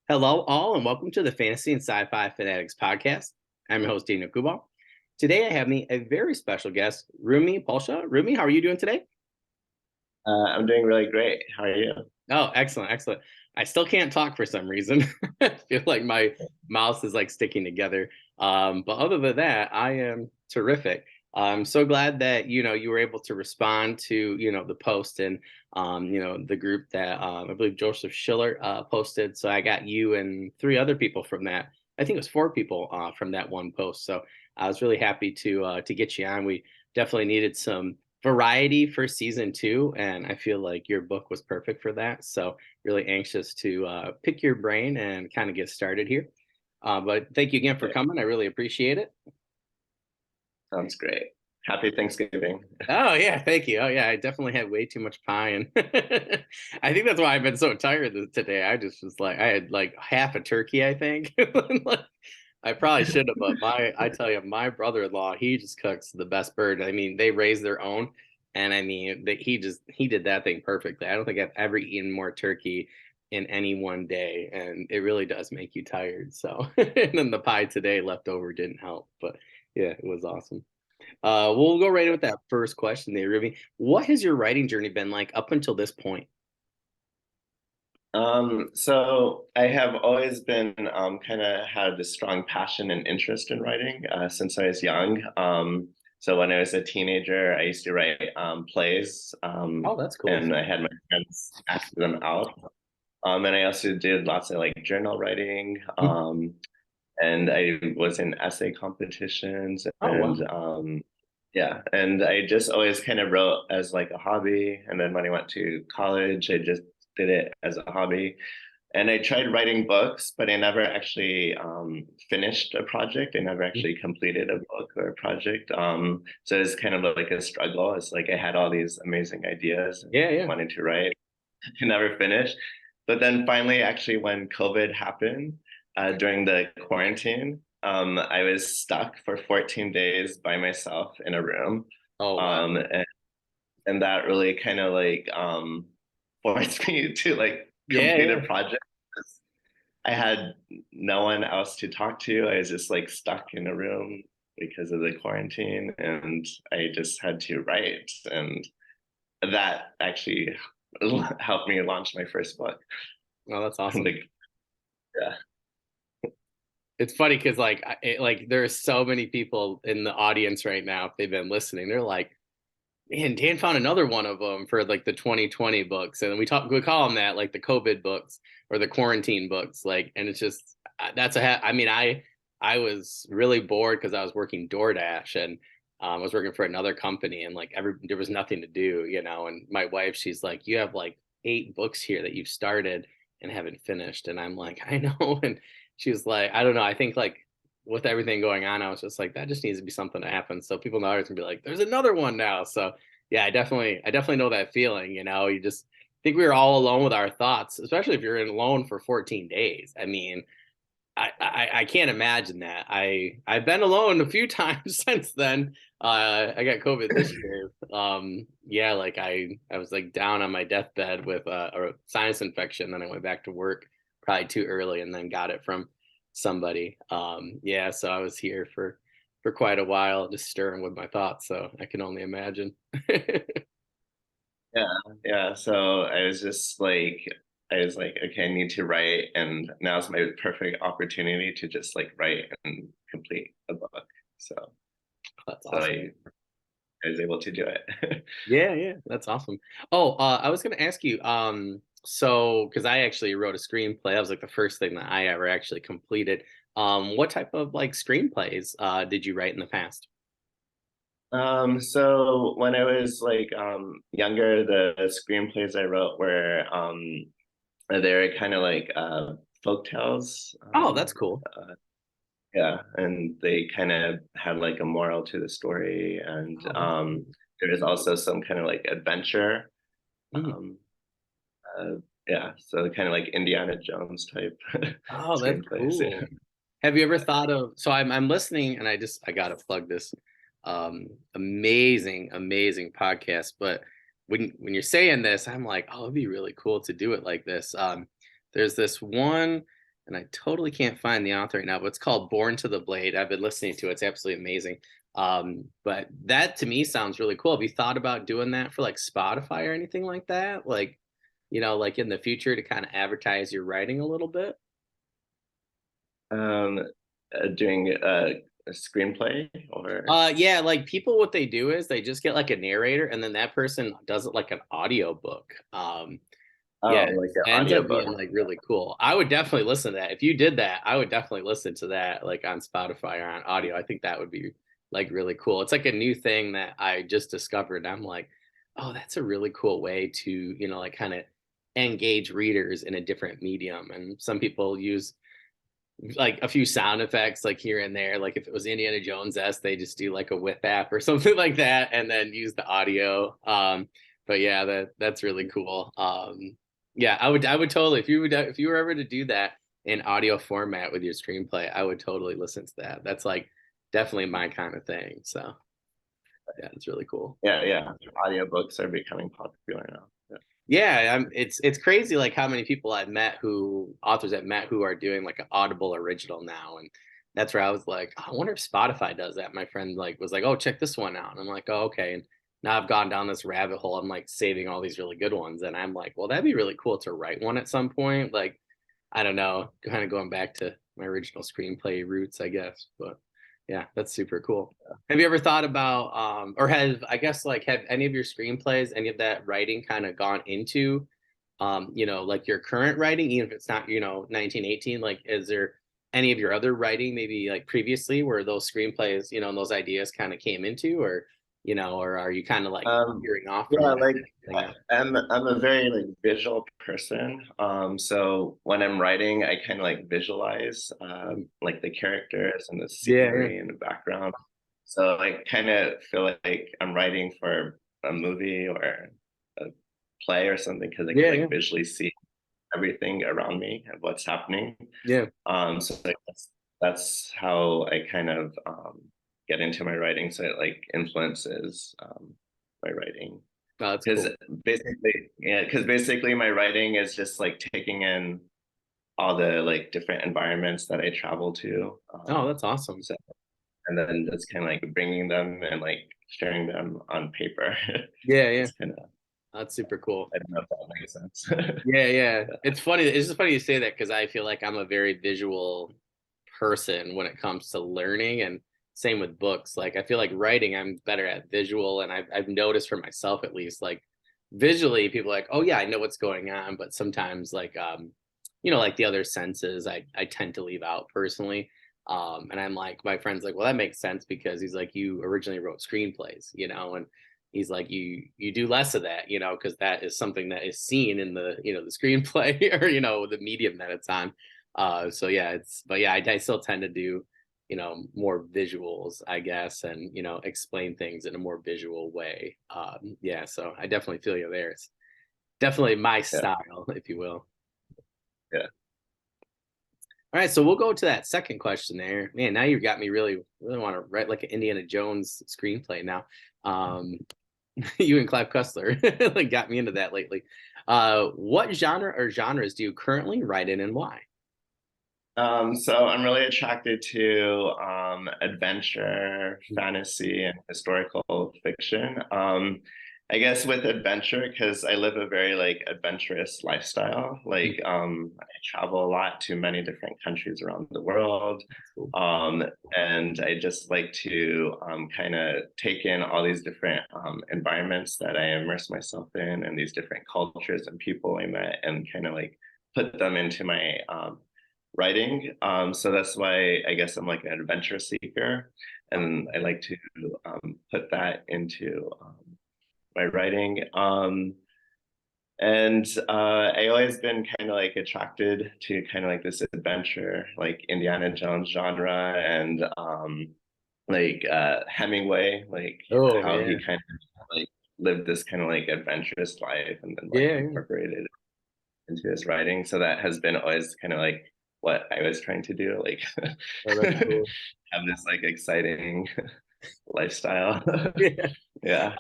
Hello, all, and welcome to the Fantasy and Sci-Fi Fanatics podcast. I'm your host, Daniel Coolbaugh. Today, I have me a very special guest, Rumi Palsha. Rumi, how are you doing today? I'm doing really great. How are you? Oh, excellent, excellent. I still can't talk for some reason. I feel like my mouth is like sticking together. But other than that, I am terrific. I'm so glad that you were able to respond to the post and the group that I believe Joseph Schiller posted. So I got you and three other people from that. I think it was four people from that one post. So I was really happy to get you on. We definitely needed some variety for season two, and I feel like your book was perfect for that. So really anxious to pick your brain and kind of get started here. But thank you again for Yeah, coming. I really appreciate it. sounds great. Happy Thanksgiving. Oh yeah, thank you. Oh yeah, I definitely had way too much pie, and I think that's why I've been so tired today. I just was like, I had like half a turkey, I think. I probably should have, but I tell you, my brother-in-law, he just cooks the best bird. I mean, they raise their own, and I mean, he did that thing perfectly. I don't think I've ever eaten more turkey in any one day, and it really does make you tired. So, and then the pie today left over didn't help, but yeah, it was awesome. We'll go right in with that first question there, Ruby. What has your writing journey been like up until this point? So I have always been kind of had a strong passion and interest in writing since I was young. So when I was a teenager, I used to write plays, Oh, that's cool. and I had my friends act them out. And I also did lots of like journal writing. And I was in essay competitions Oh, wow. yeah, and I just always kind of wrote as like a hobby. And then when I went to college, I just did it as a hobby. And I tried writing books, but I never actually finished a project. I never actually completed a book or a project. So it's kind of like a struggle. It's like I had all these amazing ideas and Yeah, yeah. wanted to write, I never finished. But then finally, actually, when COVID happened during the quarantine, I was stuck for 14 days by myself in a room. Oh, wow. And that really kind of like forced me to like Yeah, complete a yeah. project. I had no one else to talk to. I was just like stuck in a room because of the quarantine, and I just had to write. And that actually helped me launch my first book. Oh, that's And awesome. yeah, It's funny because like there are so many people in the audience right now. If they've been listening, they're like, "Man, Dan found another one of them for like the 2020 books," and we call them that, like the COVID books or the quarantine books. Like, and it's just that's I mean, I was really bored because I was working DoorDash and I was working for another company, and like there was nothing to do, And my wife, she's like, "You have like 8 books here that you've started and haven't finished," and I'm like, "I know," and she's like, "I don't know. I think like." With everything going on, I was just like, that just needs to be something to happen. So people know it's gonna be like, there's another one now. So yeah, I definitely know that feeling. You just think we were all alone with our thoughts, especially if you're in alone for 14 days. I mean, I can't imagine that. I've been alone a few times since then. I got COVID this year. Yeah, like I was like down on my deathbed with a sinus infection. Then I went back to work probably too early, and then got it from somebody. Yeah, so I was here for quite a while, just stirring with my thoughts. So I can only imagine. yeah, yeah. So I was like, okay, I need to write, and now's my perfect opportunity to just like write and complete a book. So, That's so awesome. I was able to do it. Yeah, yeah, that's awesome. Oh, I was gonna ask you, so because I actually wrote a screenplay, that was like the first thing that I ever actually completed. What type of like screenplays did you write in the past? So when I was like younger, the screenplays I wrote were they're kind of like folk tales. Oh, that's cool. Yeah, and they kind of had like a moral to the story, and Oh, that's cool. there is also some kind of like adventure. Mhm. Um, uh, yeah, so kind of like Indiana Jones type Oh, that's screenplays. Yeah. cool. Have you ever thought of, so I'm listening and I gotta plug this amazing, amazing podcast, but when you're saying this, I'm like, oh, it'd be really cool to do it like this. There's this one, and I totally can't find the author right now, but it's called Born to the Blade. I've been listening to it. It's absolutely amazing. But that to me sounds really cool. Have you thought about doing that for like Spotify or anything like that? Like, like in the future to kind of advertise your writing a little bit? Um, doing a screenplay or Yeah, like people, what they do is they just get like a narrator, and then that person does it like an audio book. Yeah, oh, like an it ends up audiobook. being like really cool. I would definitely listen to that. If you did that, I would definitely listen to that like on Spotify or on audio. I think that would be like really cool. It's like a new thing that I just discovered. I'm like, oh, that's a really cool way to, like kind of engage readers in a different medium. And some people use like a few sound effects like here and there. Like if it was Indiana Jones-esque, they just do like a whip app or something like that and then use the audio. But yeah, that's really cool. Yeah, I would totally, if you were ever to do that in audio format with your screenplay, I would totally listen to that. That's like definitely my kind of thing. So yeah, it's really cool. Yeah, yeah. Audiobooks are becoming popular now. Yeah. Yeah, it's crazy like how many people I've met who authors I've met who are doing like an Audible original now, and that's where I was like, oh, I wonder if Spotify does that. My friend like was like, oh, check this one out, and I'm like, oh, okay. And now I've gone down this rabbit hole. I'm like saving all these really good ones, and I'm like, well, that'd be really cool to write one at some point. Like, I don't know, kind of going back to my original screenplay roots, I guess. But yeah, that's super cool. Have you ever thought about, or have, I guess, like, have any of your screenplays, any of that writing kind of gone into, like your current writing, even if it's not, 1918, like, is there any of your other writing, maybe like previously where those screenplays, and those ideas kind of came into, or are you kind of like Um, veering off from yeah, that? like Anything else? I'm a very like visual person. So when I'm writing, I kind of like visualize Mhm. like the characters and the Yeah, yeah, scenery and the background. So I kind of feel like I'm writing for a movie or a play or something because I can yeah, yeah, like visually see everything around me and what's happening. yeah. So like that's how I kind of get into my writing. So it like influences my writing Oh, that's because cool. basically my writing is just like taking in all the like different environments that I travel to. Oh, that's awesome. So and then just kind of like bringing them and like sharing them on paper. Yeah, yeah, It's kind of that's super cool. I don't know if that makes sense. Yeah, yeah. It's funny. It's just funny you say that because I feel like I'm a very visual person when it comes to learning, and same with books. Like I feel like writing, I'm better at visual, and I've noticed for myself at least, like visually, people are like, oh yeah, I know what's going on, but sometimes like like the other senses, I tend to leave out personally. And I'm like, my friend's like, well, that makes sense because he's like, you originally wrote screenplays, and he's like you do less of that because that is something that is seen in the the screenplay or the medium that it's on. So yeah, but yeah, I still tend to do more visuals, I guess, and explain things in a more visual way. Yeah, so I definitely feel you there. It's definitely my Yeah, style, if you will. yeah. All right, so we'll go to that second question there. Man, now you got me really want to write like an Indiana Jones screenplay now. um you and Clive Cussler like got me into that lately. What genre or genres do you currently write in, and why? So I'm really attracted to adventure, Mm. fantasy, and historical fiction. I guess with adventure, because I live a very like adventurous lifestyle. Like I travel a lot to many different countries around the world. That's cool. And I just like to kind of take in all these different environments that I immerse myself in and these different cultures and people I met and kind of like put them into my writing. So that's why I guess I'm like an adventure seeker, and I like to put that into my writing. And I always been kind of like attracted to kind of like this adventure, like Indiana Jones genre, and like Hemingway, like Oh how he yeah, kind of like lived this kind of like adventurous life, and then like yeah, yeah. incorporated into his writing. So that has been always kind of like what I was trying to do, like Oh, that's have cool. this like exciting lifestyle. Yeah. Yeah.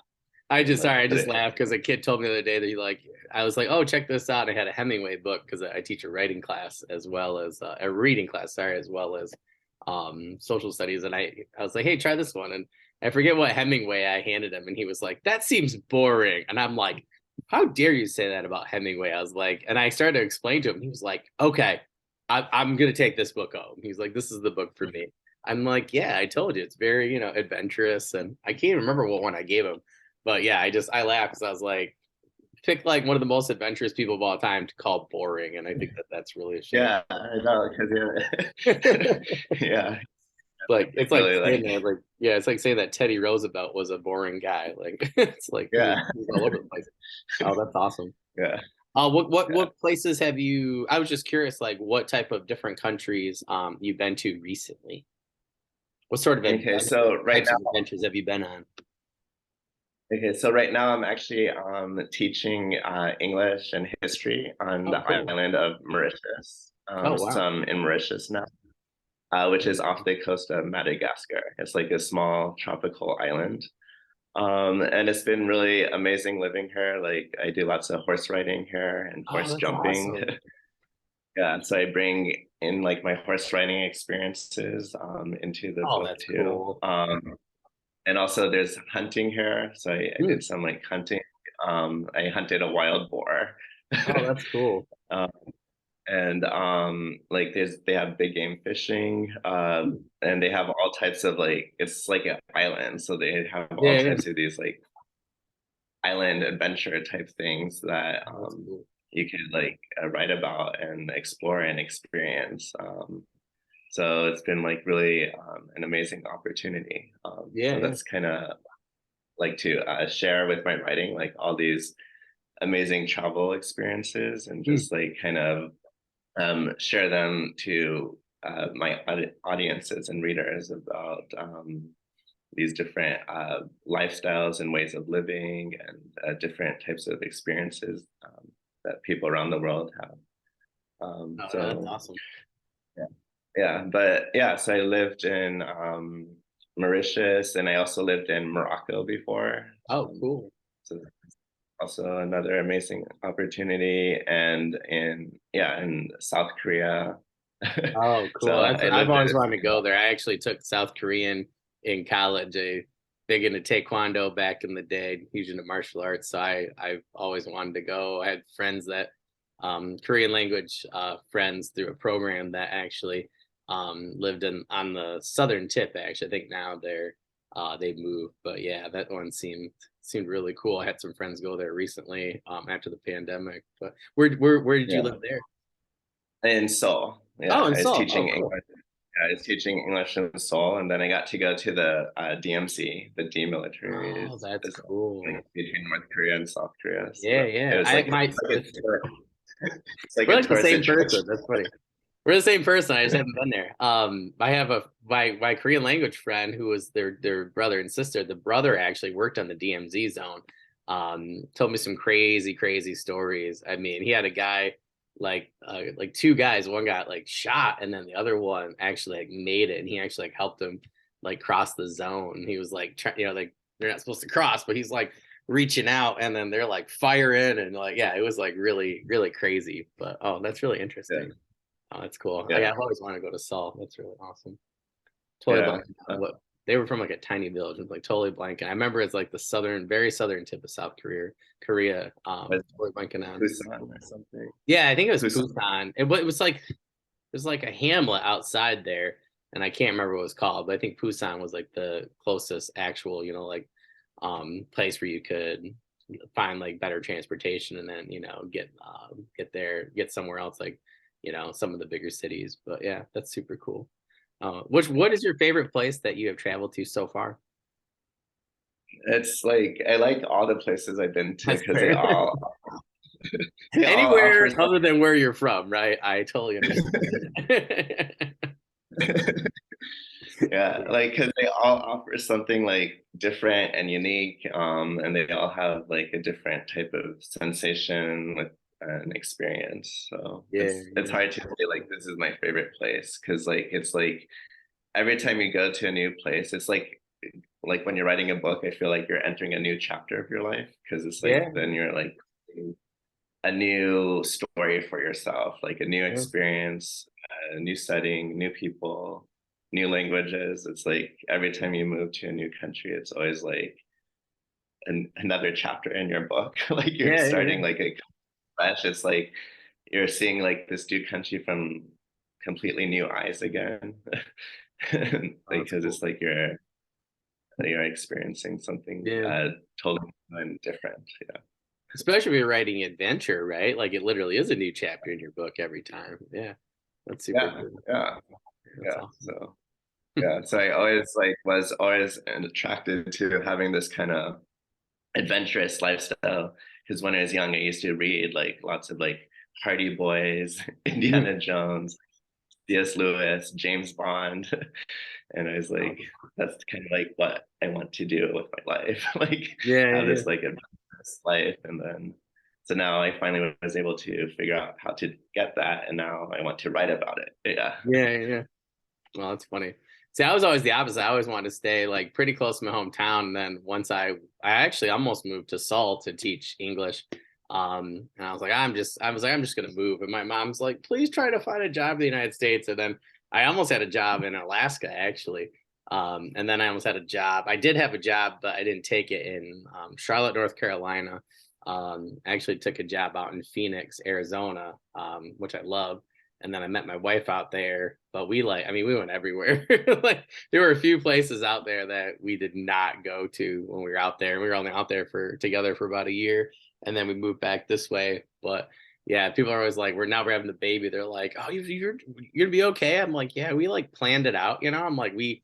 I But just laughed because a kid told me the other day that he like, I was like, oh, check this out. I had a Hemingway book because I teach a writing class as well as a reading class, sorry, as well as social studies. And I was like, hey, try this one. And I forget what Hemingway I handed him. And he was like, that seems boring. And I'm like, how dare you say that about Hemingway? I was like, and I started to explain to him. He was like, okay, I'm going to take this book home. He's like, this is the book for me. I'm like, yeah, I told you it's very, adventurous. And I can't even remember what one I gave him. But yeah, I laughed because I was like, pick like one of the most adventurous people of all time to call boring, and I think that that's really a shame. yeah, I know, because yeah, Like it's like really saying like that, like yeah, it's like saying that Teddy Roosevelt was a boring guy. Like it's like yeah, he was all over the place. Oh, that's awesome. yeah, What yeah. places have you? I was just curious, like what type of different countries you've been to recently? What sort of Okay, so right types of now, adventures have you been on? I'm actually teaching English and history on Oh, the cool. island of Mauritius. Oh, So wow. I'm in Mauritius now, which is off the coast of Madagascar. It's like a small tropical island. And it's been really amazing living here. Like I do lots of horse riding here and Oh, horse that's jumping. awesome. Yeah, so I bring in like my horse riding experiences into the Oh, book that's too. cool. And also there's hunting here. So I Hmm. did some like hunting. I hunted a wild boar. Oh, that's cool. Um, and like they have big game fishing, Hmm. and they have all types of like it's like an island. So they have all Yeah, yeah. types of these like island adventure type things that Oh, that's cool. you could like write about and explore and experience. So it's been like really an amazing opportunity. Yeah, So yeah. that's kind of like to share with my writing, like all these amazing travel experiences and Hmm. just like kind of share them to my audiences and readers about these different lifestyles and ways of living and different types of experiences that people around the world have. Oh, that's So awesome. yeah, yeah, but yeah, so I lived in Mauritius and I also lived in Morocco before. Oh, cool. So also another amazing opportunity, and in South Korea. Oh, So cool. I I've lived always there. wanted to go there. I actually took South Korean in college. Big into Taekwondo back in the day, huge into martial arts. So I've always wanted to go. I had friends that Korean language friends through a program that actually lived in on the southern tip. Actually, I think now they've moved. But yeah, that one seemed really cool. I had some friends go there recently after the pandemic. But where did you Yeah, live there? in Seoul. Oh, Yeah, in I was Seoul. Oh, teaching cool. English. I was teaching English in Seoul, and then I got to go to the DMC, the Oh, demilitarized that's zone, like cool. between North Korea and South Korea. So Yeah, it yeah. was like it's like We're a like the tourist same attraction. person. That's funny. We're the same person. I just haven't been there. I have my Korean language friend who was their brother and sister. The brother actually worked on the DMZ zone. Told me some crazy stories. I mean, he had a guy like two guys. One got like shot, and then the other one actually like made it, and he actually like helped him like cross the zone. He was like, like they're not supposed to cross, but he's like reaching out, and then they're like firing, and like yeah, it was like really crazy. But oh, that's really Yeah, interesting. Oh, that's cool. yeah, I've always wanted to go to Seoul. That's really awesome. Totally yeah. blanking on what they were from, like a tiny village. I'm like totally blanking. I remember it's like the very southern tip of South Korea. Korea. Was Totally blanking on. Busan or something? Yeah, I think it was Busan. Busan. It was like a hamlet outside there, and I can't remember what it was called, but I think Busan was like the closest actual, like place where you could find like better transportation and then, get there, get somewhere else like, some of the bigger cities. But yeah, that's super cool. What is your favorite place that you have traveled to so far? It's like I like all the places I've been to That's because fair. they all offer Anywhere other than where you're from, right? I totally understand. yeah, like because they all offer something like different and unique, and they all have like a different type of sensation with an experience. So Yeah, it's yeah. hard to say like this is my favorite place because like it's like every time you go to a new place, it's like like when you're writing a book, I feel like you're entering a new chapter of your life, because it's like Yeah. then you're like a new story for yourself, like a new Yeah. experience, a new setting, new people, new languages. It's like every time you move to a new country, it's always like another chapter in your book. Like you're Yeah. Yeah. starting like a fresh. It's like you're seeing like this new country from completely new eyes again. Oh, that's Because cool. it's like you're experiencing something Yeah. totally new and different. Yeah. Especially if you're writing adventure, right? Like it literally is a new chapter in your book every time. Yeah. That's super Yeah. cool. Yeah. That's Yeah. awesome. So yeah. So I always like was always attracted to having this kind of adventurous lifestyle, because when I was young, I used to read like lots of like Hardy Boys, Mhm. Indiana Jones, C.S. Lewis, James Bond, and I was like, that's kind of like what I want to do with my life, like Yeah, have yeah, this like adventurous life, and then so now I finally was able to figure out how to get that, and now I want to write about it. Yeah. yeah, yeah, yeah. Well, that's funny. See, I was always the opposite. I always wanted to stay like pretty close to my hometown. And then once I actually almost moved to Seoul to teach English. And I was like, I'm just gonna move. And my mom's like, please try to find a job in the United States. And then I almost had a job in Alaska actually. And then I almost had a job. I did have a job, but I didn't take it in Charlotte, North Carolina. I actually took a job out in Phoenix, Arizona, which I love. And then I met my wife out there, but I mean, we went everywhere. Like there were a few places out there that we did not go to when we were out there. We were only out there for together for about a year, and then we moved back this way. But yeah, people are always like, we're having the baby. They're like, oh, you're gonna be okay. I'm like, yeah, we like planned it out. I'm like, we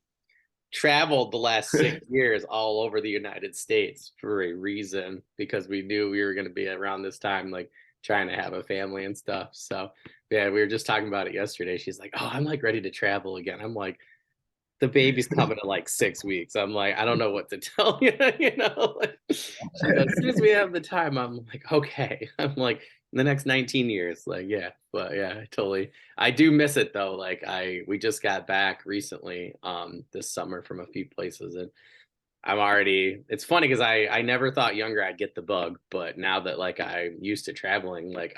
traveled the last 6 years all over the United States for a reason because we knew we were going to be around this time, like trying to have a family and stuff. So, yeah, we were just talking about it yesterday. She's like, "Oh, I'm like ready to travel again." I'm like, "The baby's coming in like 6 weeks." I'm like, "I don't know what to tell you." Like, she's like, "As soon as we have the time," I'm like, "Okay." I'm like, "In the next 19 years." Like, yeah, but yeah, I do miss it though. Like, we just got back recently, this summer from a few places, and it's funny because I never thought younger I'd get the bug, but now that like I'm used to traveling, like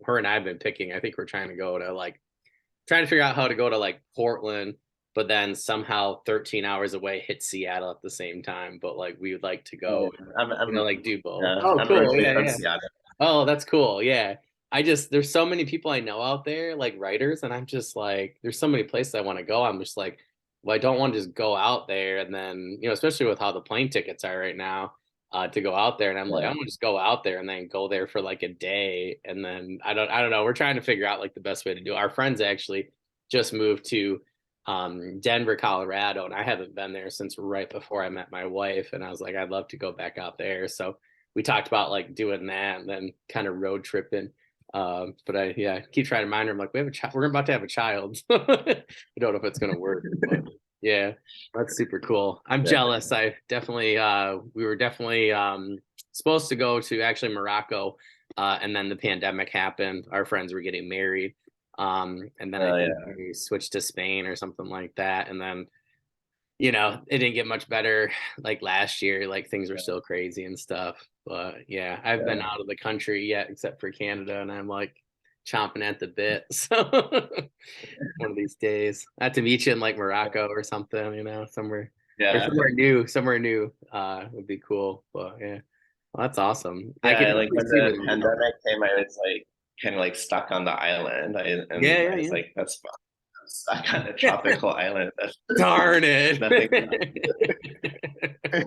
her and I've been picking, I think we're trying to figure out how to go to like Portland, but then somehow 13 hours away hit Seattle at the same time. But like we would like to Yeah. go, I'm like do both. yeah, Oh, I'm cool. originally Yeah, from yeah. Seattle. Oh, that's cool. Yeah. There's so many people I know out there, like writers, and I'm just like, there's so many places I want to go. I'm just like, well, I don't want to just go out there and then, especially with how the plane tickets are right now, to go out there. And I'm like, I Yeah. don't want to just go out there and then go there for like a day. And then I don't know. We're trying to figure out like the best way to do it. Our friends actually just moved to Denver, Colorado, and I haven't been there since right before I met my wife. And I was like, I'd love to go back out there. So we talked about like doing that and then kind of road tripping. But I keep trying to remind her, I'm like, we have a child, we're about to have a child. I don't know if it's gonna work, but yeah, that's super cool. I'm Yeah. jealous. We were definitely supposed to go to actually Morocco, and then the pandemic happened. Our friends were getting married. And then I Oh think yeah. we switched to Spain or something like that. And then it didn't get much better like last year. Like things were still crazy and stuff. But yeah, I've been Yeah. out of the country yet, except for Canada, and I'm like chomping at the bit. So one of these days, I have to meet you in like Morocco or something, somewhere or Yeah. somewhere new. Would be cool. But yeah, well, that's awesome. I could Yeah, like definitely when see the where you go. pandemic came, I was like kind of like stuck on the island. Yeah, And yeah, I was yeah. like, that's fun. I'm stuck on a tropical island. That's Darn it. nothing. I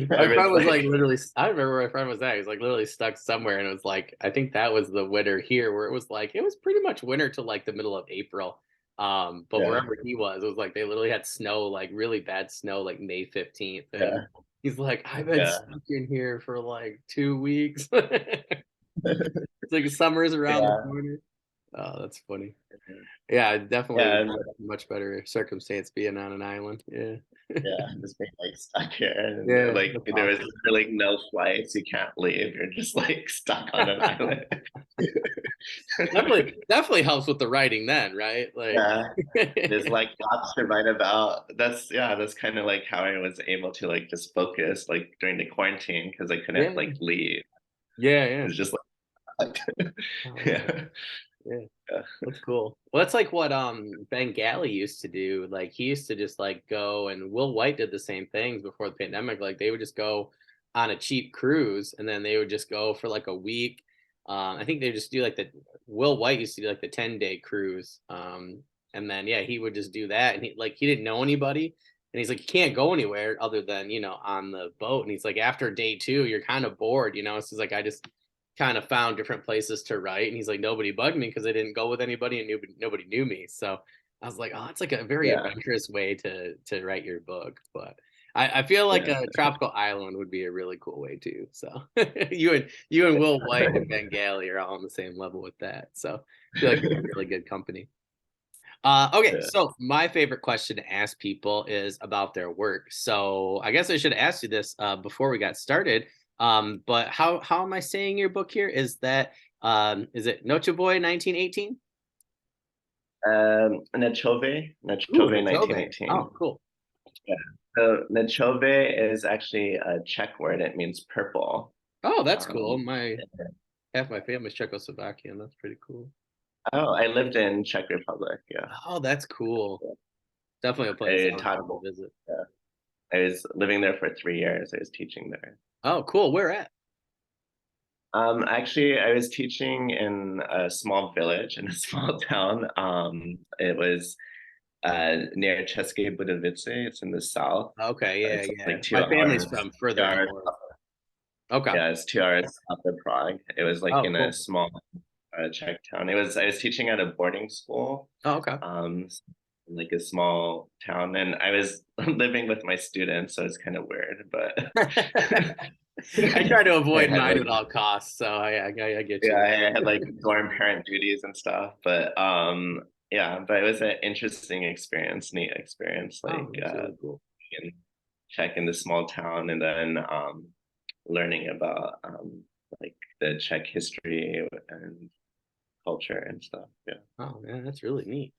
My was friend was like like, literally, I remember where my friend was at. He was like literally stuck somewhere. And it was like, I think that was the winter here where it was pretty much winter till like the middle of April. But yeah, wherever he was, it was like they literally had snow, like really bad snow, like May 15th. And yeah, he's like, I've been yeah, stuck in here for like 2 weeks. It's like summer's around the yeah, corner. Oh, that's funny. Yeah, definitely Yeah, much better circumstance being on an island. Yeah. yeah, just being like stuck here, and Yeah, like that's there was awesome. like no flights, you can't leave, you're just like stuck on an island. Definitely helps with the writing then, right? Like Yeah, there's like lots to write about. That's yeah, that's kind of like how I was able to like just focus like during the quarantine because I couldn't yeah, like leave. yeah, yeah. It's just like Oh, that's yeah, yeah. yeah, That's cool. Well, that's like what Bengali used to do. Like he used to just like go, and Will White did the same things before the pandemic. Like they would just go on a cheap cruise and then they would just go for like a week. I think they just do like the Will White used to do like the 10-day cruise. And then yeah, he would just do that, and he didn't know anybody. And he's like, you can't go anywhere other than, on the boat. And he's like, after day two, you're kind of bored, So he's like, I just kind of found different places to write. And he's like, nobody bugged me because I didn't go with anybody and nobody knew me. So I was like, oh, it's like a very yeah, adventurous way to write your book. But I feel like yeah, a tropical island would be a really cool way too. So you and Will White and Bengali are all on the same level with that. So I feel like you're in really good company. Okay, yeah. so my favorite question to ask people is about their work. So I guess I should have asked you this before we got started. But how am I saying your book here? Is it Noche Boy 1918? Nechove, Ooh, Noche. 1918. Oh, cool. Yeah. So Nechove is actually a Czech word. It means purple. Oh, that's cool. Um, My half my family's Czechoslovakian. That's pretty cool. oh, I lived in Czech Republic. Yeah. Oh, that's cool. Definitely a place I I would taught. love to visit. Yeah. I was living there for 3 years. I was teaching there. Oh, cool. Where at? Actually, I was teaching in a small village in a small town. It was near České Budovice. It's in the south. Okay, yeah, It's yeah. like two My family's hours. from Two further hours. north. Okay. Yeah, it's 2 hours up of Prague. It was like Oh, in a cool. small Czech town. I was teaching at a boarding school, Oh, okay. um, in like a small town, and I was living with my students, so it's kind of weird. But I try to I avoid had mine like at all costs, so I get yeah, you. I had like dorm parent duties and stuff. But yeah, but it was an interesting experience, neat experience, Oh, like that's really cool. in Czech in the small town, and then learning about like the Czech history and culture and stuff. Yeah. Oh, man, that's really neat.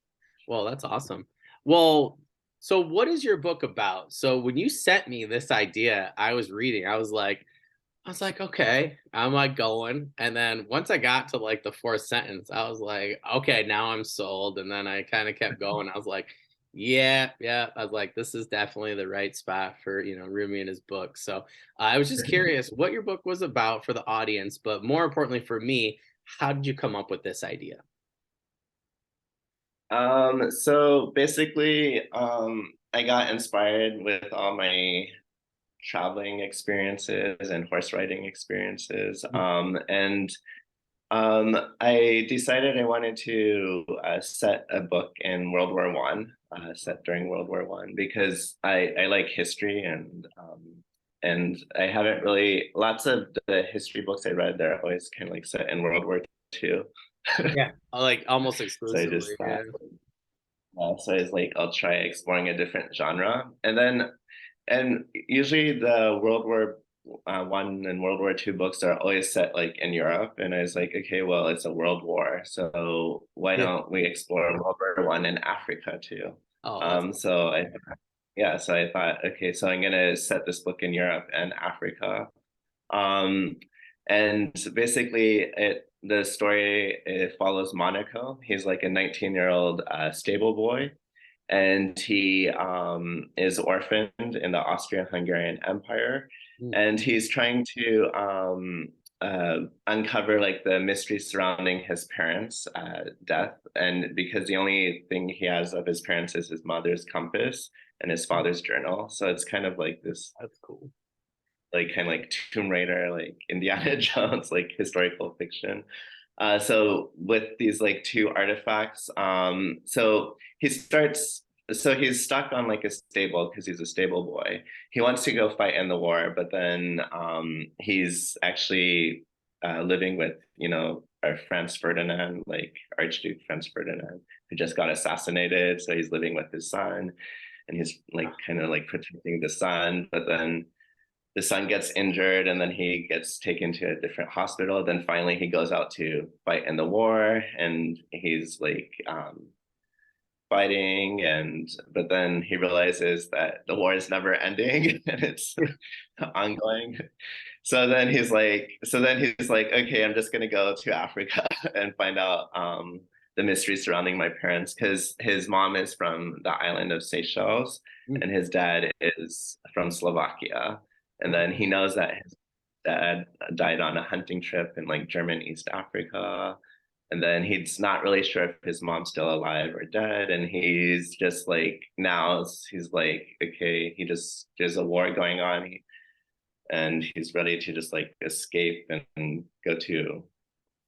Well, that's awesome. Well, so what is your book about? So when you sent me this idea, I was reading, I was like, okay, I'm like going. And then once I got to like the fourth sentence, I was like, okay, now I'm sold. And then I kind of kept going. I was like, yeah, yeah. I was like, this is definitely the right spot for, Rumi and his book. So I was just curious what your book was about for the audience, but more importantly for me, how did you come up with this idea? So basically, I got inspired with all my traveling experiences and horse riding experiences. Mhm. And I decided I wanted to set a book in World War I, set during World War I, because I like history, and I haven't really lots of the history books I read, they're always kind of like set in World War II. Yeah, like almost So I exclusively. just thought, Yeah. so I was like, I'll try exploring a different genre, and usually the World War I and World War II books are always set like in Europe, and I was like, okay, well, it's a world war, so why Yeah. don't we explore World War I in Africa too? Oh, that's So I yeah, so I thought, okay, so I'm gonna set this book in Europe and Africa. Um, and basically, the story, it follows Monaco. He's like a 19-year-old stable boy, and he is orphaned in the Austrian-Hungarian Empire, mm, and he's trying to uncover like the mystery surrounding his parents' death, and because the only thing he has of his parents is his mother's compass and his father's journal, so it's kind of like this that's cool. like kind of like Tomb Raider, like Indiana Jones, like historical fiction. So with these like two artifacts, so he's stuck on like a stable because he's a stable boy. He wants to go fight in the war, but then he's actually living with, our Franz Ferdinand, like Archduke Franz Ferdinand, who just got assassinated. So he's living with his son, and he's like kind of like protecting the son, but then the son gets injured and then he gets taken to a different hospital. Then finally he goes out to fight in the war, and he's like fighting, and but then he realizes that the war is never ending and it's ongoing. So then he's like, okay, I'm just gonna go to Africa and find out the mystery surrounding my parents, because his mom is from the island of Seychelles Mm. and his dad is from Slovakia. And then he knows that his dad died on a hunting trip in like German East Africa. And then he's not really sure if his mom's still alive or dead. And he's just like, now he's like, okay, there's a war going on. And he's ready to just like escape and go to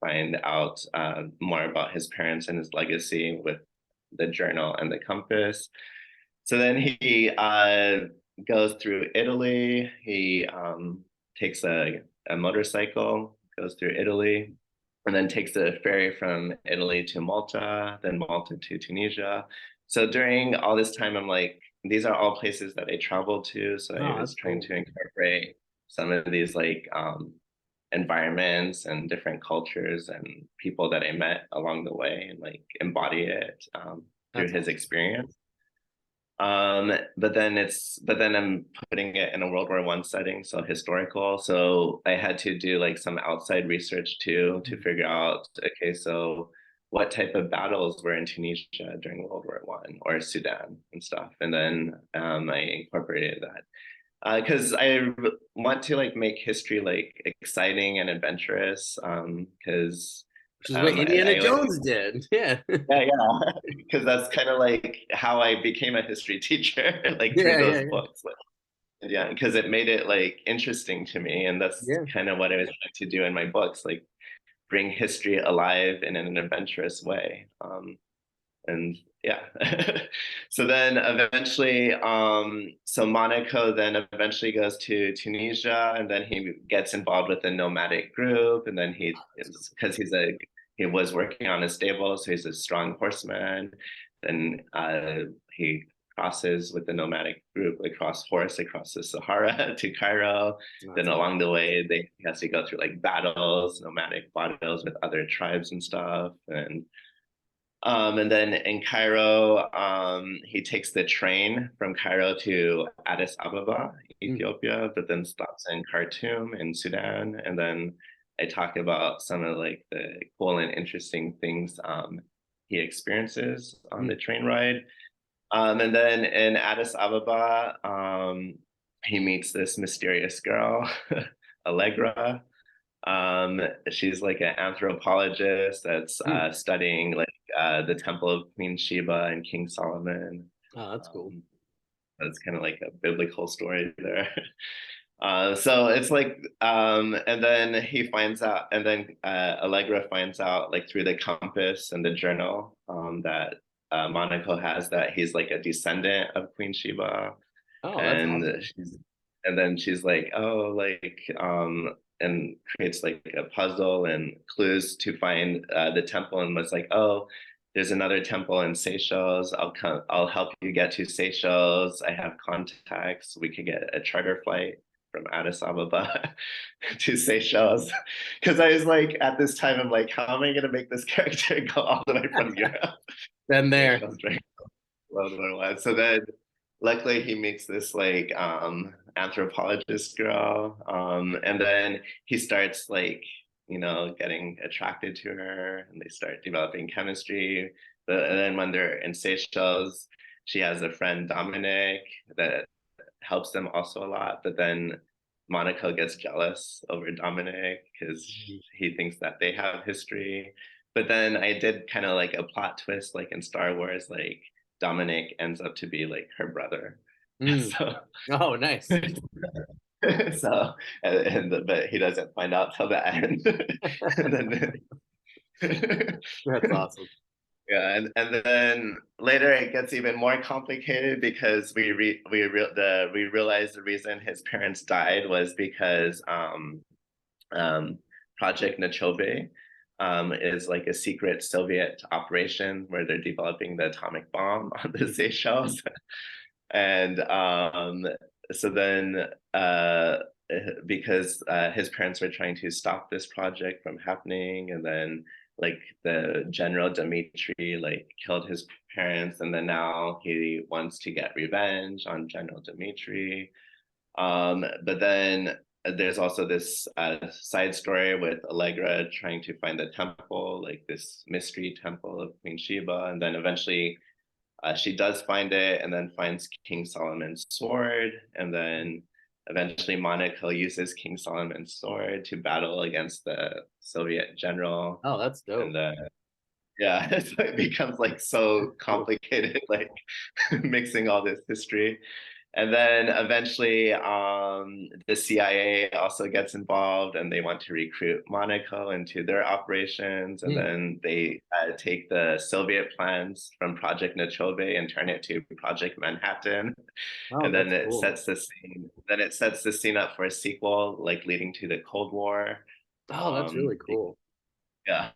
find out more about his parents and his legacy with the journal and the compass. So then he goes through Italy. He takes a motorcycle, goes through Italy, and then takes a ferry from Italy to Malta, then Malta to Tunisia. So during all this time, I'm like, these are all places that I traveled to. So I Oh, was that's trying cool. to incorporate some of these like environments and different cultures and people that I met along the way, and like embody it through That's his awesome. experience. But then I'm putting it in a World War I setting, so historical. So I had to do like some outside research too to Mm. figure out, okay, so what type of battles were in Tunisia during World War I or Sudan and stuff. And then I incorporated that because I want to like make history like exciting and adventurous. Because Which is what Indiana I always, Jones did. Yeah. yeah, yeah, because that's kind of like how I became a history teacher, like through Yeah, yeah, those yeah. books. Like, yeah, because it made it like interesting to me, and that's Yeah. kind of what I was trying to do in my books, like bring history alive in an adventurous way. And yeah, so then eventually, so Monaco then eventually goes to Tunisia, and then he gets involved with a nomadic group, and then because he was working on a stable, so he's a strong horseman. Then he crosses with the nomadic group across the Sahara to Cairo. Then That's awesome. along the way, he has to go through like battles, nomadic battles with other tribes and stuff, and then in Cairo, he takes the train from Cairo to Addis Ababa, Mm. Ethiopia, but then stops in Khartoum in Sudan. And then I talk about some of like the cool and interesting things he experiences on the Mm. train ride. And then in Addis Ababa, he meets this mysterious girl, Allegra. She's like an anthropologist that's Mm. studying like the Temple of Queen Sheba and King Solomon. Oh, that's cool. Um, that's kind of like a biblical story there. So it's like, and then he finds out, and then Allegra finds out, like through the compass and the journal, that Monaco has, that he's like a descendant of Queen Sheba, Oh, that's and awesome. and then she's like, oh, like, and creates like a puzzle and clues to find the temple, and was like, oh, there's another temple in Seychelles. I'll help you get to Seychelles. I have contacts. We could get a charter flight from Addis Ababa to Seychelles. Because I was like, at this time, I'm like, how am I gonna make this character go all the way from Europe Been to there. Seychelles during World War I? So then luckily he meets this like anthropologist girl, and then he starts like, getting attracted to her, and they start developing chemistry. And then when they're in Seychelles, she has a friend, Dominic, that helps them also a lot, but then Monaco gets jealous over Dominic because Mm. he thinks that they have history. But then I did kind of like a plot twist, like in Star Wars, like Dominic ends up to be like her brother. Mm. So, Oh, nice. so, but he doesn't find out till the end. And then, That's awesome. yeah, and then later it gets even more complicated because we realize the reason his parents died was because um Project Nachobe is like a secret Soviet operation where they're developing the atomic bomb on the Seychelles. And so then because his parents were trying to stop this project from happening, and then like the General Dmitri like killed his parents, and then now he wants to get revenge on General Dmitri. But then there's also this side story with Allegra trying to find the temple, like this mystery temple of Queen Sheba, and then eventually she does find it, and then finds King Solomon's sword, and then eventually Monaco uses King Solomon's sword to battle against the Soviet general, Oh, that's and dope. yeah, so it becomes like so Cool. complicated, like mixing all this history. And then eventually, the CIA also gets involved, and they want to recruit Monaco into their operations. And Hmm. then they take the Soviet plans from Project Nochobe and turn it to Project Manhattan. Oh, And then that's it cool. sets the scene. Then it sets the scene up for a sequel, like leading to the Cold War. Oh, that's Um, really cool. yeah.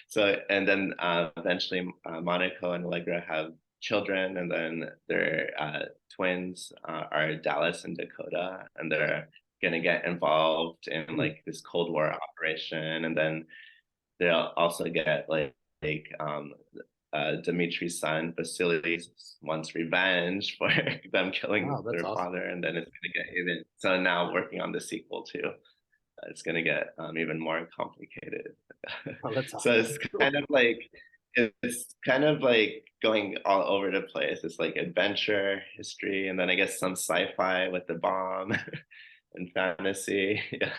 So, and then eventually Monaco and Allegra have children, and then their twins are Dallas and Dakota, and they're gonna get involved in Hmm. like this Cold War operation, and then they'll also get Dimitri's son Vasily wants revenge for them killing Oh, that's their awesome. father, and then it's gonna get even. So now working on the sequel too, it's going to get even more complicated. Oh, that's So awesome. Cool. it's kind of like going all over the place. It's like adventure, history, and then I guess some sci-fi with the bomb and fantasy. Yeah,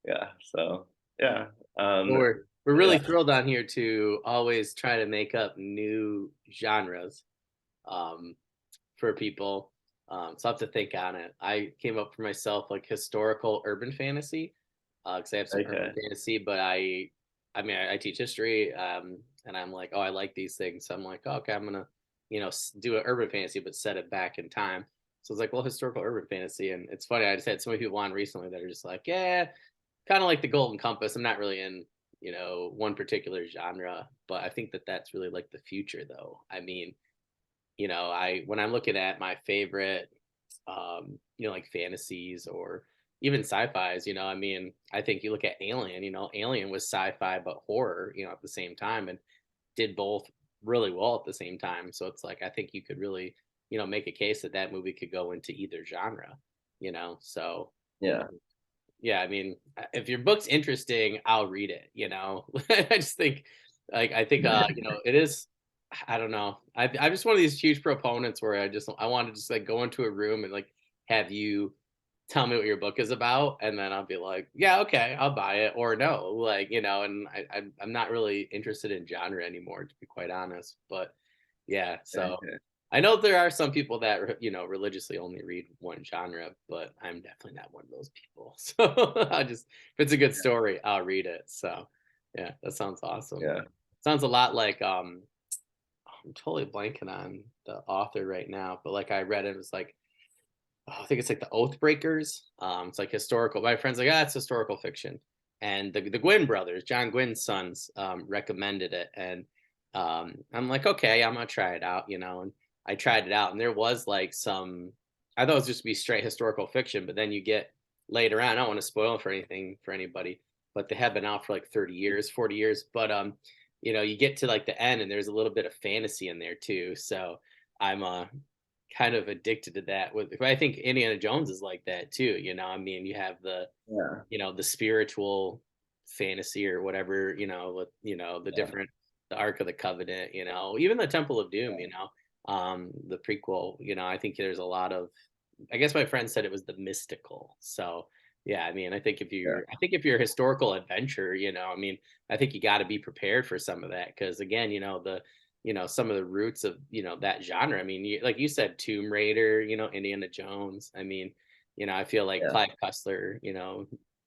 yeah. So yeah, Well, um, we're really yeah. thrilled on here to always try to make up new genres um, for people. So I have to think on it. I came up for myself like historical urban fantasy because I have some urban Okay. fantasy, but I mean, I teach history and I'm like, oh, I like these things. So I'm like, oh, okay, I'm gonna, do an urban fantasy, but set it back in time. So it's like, well, historical urban fantasy, and it's funny. I just had so many people on recently that are just like, yeah, kind of like the Golden Compass. I'm not really in, one particular genre, but I think that that's really like the future, though. I mean, I when I'm looking at my favorite, like fantasies or even sci-fi's, I mean, I think you look at Alien. Alien was sci-fi but horror, at the same time, and did both really well at the same time. So it's like I think you could really, make a case that that movie could go into either genre. So Yeah. um, yeah, I mean, if your book's interesting, I'll read it, I just think I think it is. I don't know. I'm just one of these huge proponents where I want to just like go into a room and like have you tell me what your book is about, and then I'll be like, yeah, okay, I'll buy it, or no, like, and I'm not really interested in genre anymore, to be quite honest. But yeah, so Okay. I know there are some people that religiously only read one genre, but I'm definitely not one of those people. So I just if it's a good story, I'll read it. So yeah, that sounds awesome. Yeah. Sounds a lot like I'm totally blanking on the author right now, but like I read it, it was like, oh, I think it's like the Oathbreakers. It's like historical. My friend's like, it's historical fiction. And the Gwynn brothers, John Gwynn's sons, recommended it. And I'm like, okay, I'm gonna try it out, and I tried it out, and there was like some I thought it was just be straight historical fiction, but then you get later on, I don't want to spoil it for anything for anybody, but they have been out for like 30 years, 40 years. But you get to like the end and there's a little bit of fantasy in there too. So I'm kind of addicted to that. I think Indiana Jones is like that too. I mean, you have Yeah. the spiritual fantasy or whatever, with the Yeah. different the Ark of the Covenant, even the Temple of Doom, the prequel, I think there's a lot of I guess my friend said it was the mystical. So yeah, I mean, Yeah. I think if you're a historical adventure, I mean, I think you got to be prepared for some of that because again, some of the roots of that genre. I mean, like you said, Tomb Raider, Indiana Jones. I mean, I feel like Yeah. Clive Cussler,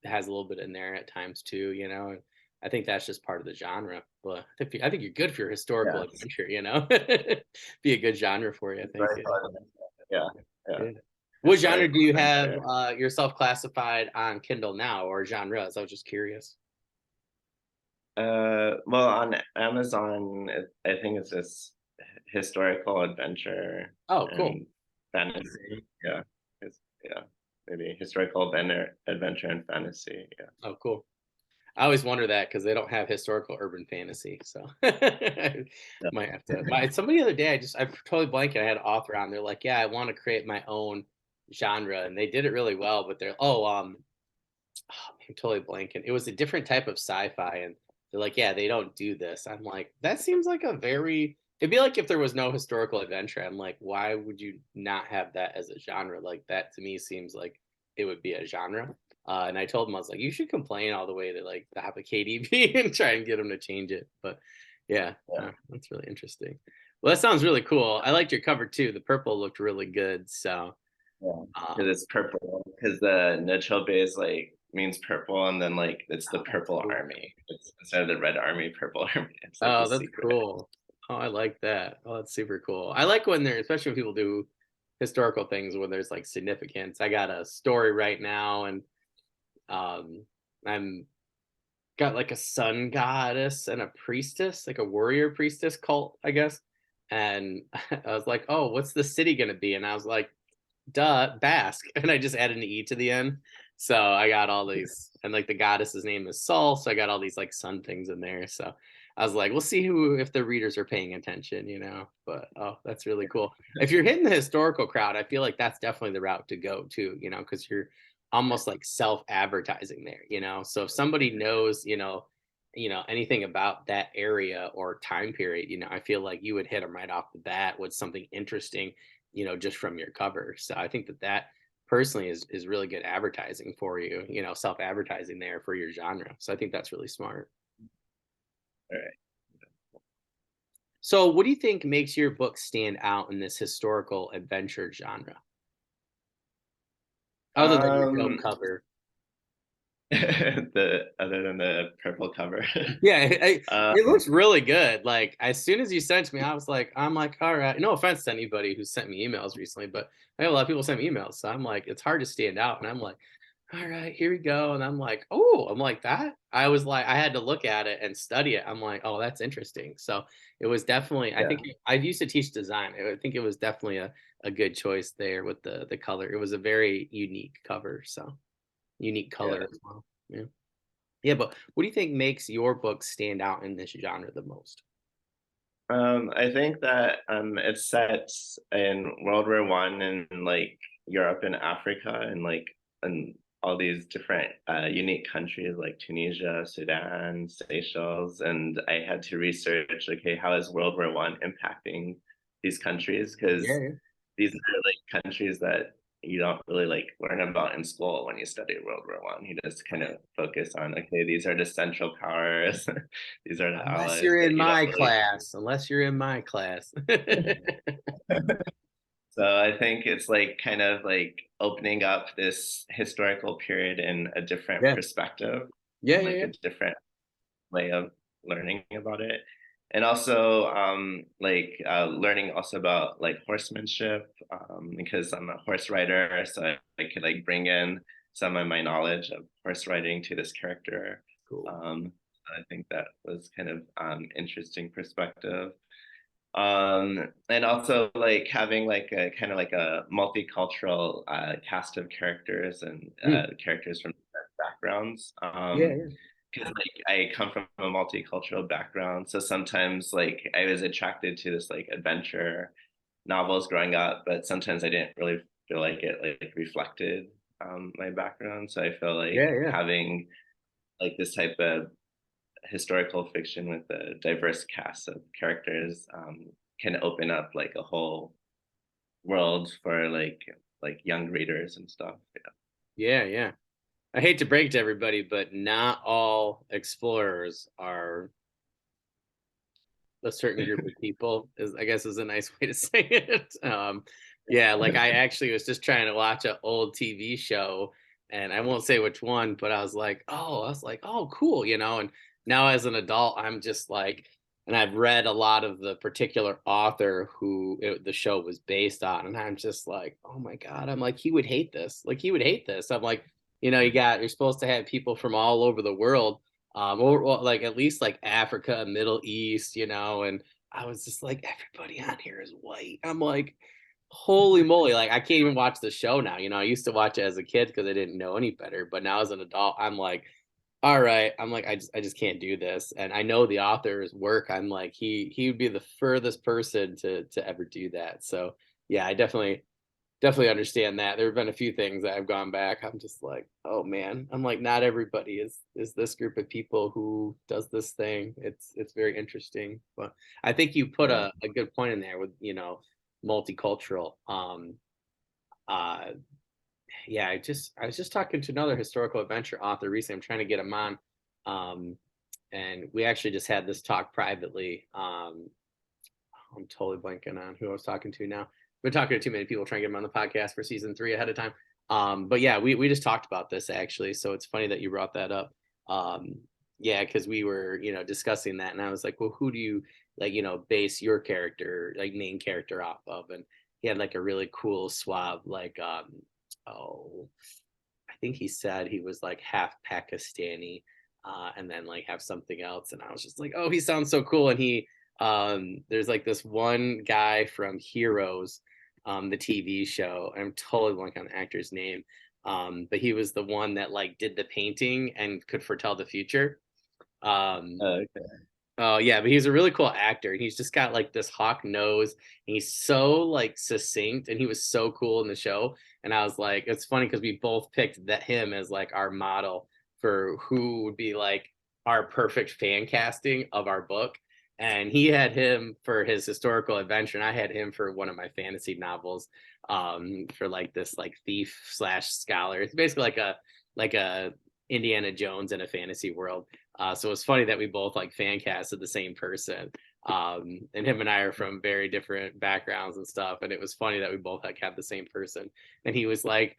has a little bit in there at times too. And I think that's just part of the genre. But I think you're good for your historical Yeah. adventure. Be a good genre for you. I think. Very fun. Yeah. Yeah. Yeah. What genre do historical you have adventure. yourself classified on Kindle now, or genres? I was just curious. Well, on Amazon, I think it's just historical adventure Oh, cool. and fantasy. Yeah, yeah, maybe historical adventure and fantasy. Yeah, Oh, cool. I always wonder that because they don't have historical urban fantasy, so I might have to. Somebody the other day, I totally blanked. I had an author on. They're like, "Yeah, I want to create my own genre," and they did it really well. But I'm totally blanking. It was a different type of sci-fi, and they're like, "Yeah, they don't do this." I'm like, that seems like a very. It'd be like if there was no historical adventure. I'm like, why would you not have that as a genre? Like that to me seems like it would be a genre. And I told him I was like, you should complain all the way to like the top of KDB and try and get them to change it. But yeah, yeah, that's really interesting. Well, that sounds really cool. I liked your cover too. The purple looked really good. So yeah. um, Because it's purple. Because the Nochobe is like means purple, and then like it's the oh, that's purple cool. army. It's instead of the red army, purple army. It's like a Oh, that's secret. cool. Oh, I like that. Oh, that's super cool. I like when there, especially when people do historical things when there's like significance. I got a story right now, and um, I'm got like a sun goddess and a priestess, like a warrior priestess cult, I guess. And I was like, oh, what's the city gonna be? And I was like, duh, Basque. And I just added an E to the end. So I got all these, and like the goddess's name is Sol. So I got all these like sun things in there. So I was like, we'll see who, if the readers are paying attention, you know. But oh, that's really cool. If you're hitting the historical crowd, I feel like that's definitely the route to go too, you know, because you're almost like self-advertising there, you know. So if somebody knows, anything about that area or time period, I feel like you would hit them right off the bat with something interesting, just from your cover. So I think that personally is really good advertising for you, self-advertising there for your genre. So I think that's really smart. All right. So what do you think makes your book stand out in this historical adventure genre? Other than your dope Um, cover. the other than the purple cover. Yeah, it um, looks really good. Like as soon as you sent me, I'm like, all right. No offense to anybody who sent me emails recently, but I have a lot of people send me emails, so I'm like, it's hard to stand out. And I'm like, all right, here we go. And I'm like, oh, I'm like that. I was like, I had to look at it and study it. I'm like, oh, that's interesting. So it was definitely. I yeah, think I used to teach design. I think it was definitely a good choice there with the color. It was a very unique cover, so unique color yeah. as well. Yeah. Yeah, but what do you think makes your book stand out in this genre the most? I think that it's set in World War I in like Europe and Africa and like and all these different unique countries like Tunisia, Sudan, Seychelles, and I had to research, okay, how is World War I impacting these countries? Yeah, Because yeah. these are like countries that you don't really like learn about in school when you study World War I. You just kind of focus on, okay, these are the Central Powers, these are the Unless allies, you're but in you don't my really. class. Unless you're in my class. So I think it's like kind of like opening up this historical period in a different Yeah. perspective Yeah, and yeah, like yeah. a different way of learning about it. And also learning also about like horsemanship, because I'm a horse rider, so I could like bring in some of my knowledge of horse riding to this character. Cool. I think that was kind of interesting perspective. And also like having like a kind of like a multicultural cast of characters and Mm. characters from different backgrounds. Yeah, yeah. Because like I come from a multicultural background, so sometimes like I was attracted to this like adventure novels growing up, but sometimes I didn't really feel like it like reflected my background. So I feel like Yeah, yeah. having like this type of historical fiction with a diverse cast of characters can open up like a whole world for like young readers and stuff. Yeah, yeah. I hate to break to everybody, but not all explorers are a certain group of people, is I guess is a nice way to say it. Yeah, like I actually was just trying to watch an old TV show, and I won't say which one, but I was like, oh, cool, and now as an adult, I'm just like, and I've read a lot of the particular author who the show was based on, and I'm just like, oh my god, I'm like, he would hate this. Like he would hate this. I'm like, you're supposed to have people from all over the world, or like at least like Africa, Middle East, and I was just like, everybody on here is white. I'm like, holy moly, like I can't even watch the show now. I used to watch it as a kid because I didn't know any better, but now as an adult, I'm like, all right, I'm like, I just can't do this. And I know the author's work. I'm like, he would be the furthest person to ever do that. So yeah, I definitely understand that. There have been a few things that I've gone back. I'm just like, oh man. I'm like, not everybody is this group of people who does this thing. It's very interesting. But I think you put Yeah. a good point in there with, multicultural. Uh yeah, I was just talking to another historical adventure author recently. I'm trying to get him on. And we actually just had this talk privately. I'm totally blanking on who I was talking to now. I've been talking to too many people trying to get them on the podcast for season 3 ahead of time. But yeah, we just talked about this actually. So it's funny that you brought that up. Um, yeah, because we were, discussing that, and I was like, well, who do you like, base your character, like main character off of? And he had like a really cool suave, like oh, I think he said he was like half Pakistani, and then like have something else. And I was just like, oh, he sounds so cool. And there's like this one guy from Heroes, the TV show. I'm totally blanking on the actor's name, but he was the one that like did the painting and could foretell the future. Um, Okay. Oh yeah, but he's a really cool actor, and he's just got like this hawk nose, and he's so like succinct, and he was so cool in the show. And I was like, it's funny because we both picked that him as like our model for who would be like our perfect fan casting of our book. And he had him for his historical adventure, and I had him for one of my fantasy novels, for like this like thief slash scholar. It's basically like a Indiana Jones in a fantasy world. So it's funny that we both like fan casted the same person. And him and I are from very different backgrounds and stuff. And it was funny that we both like had the same person. And he was like,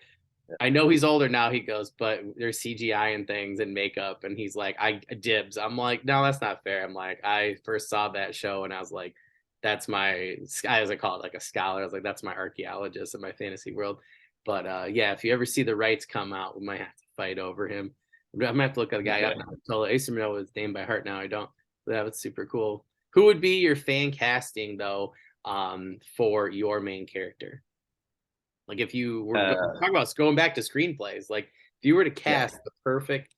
I know he's older now, he goes, but there's CGI and things and makeup. And he's like, I dibs. I'm like, no, that's not fair. I'm like, I first saw that show and I was like, that's my, as I call it, like a scholar. I was like, that's my archaeologist in my fantasy world. But yeah, if you ever see the rights come out, we might have to fight over him. I'm gonna have to look at the guy up Okay. now. So I used to know his name by heart. Now I don't. That was super cool. Who would be your fan casting though, for your main character? Like if you were Uh, talking about going back to screenplays, like if you were to yeah. cast the perfect,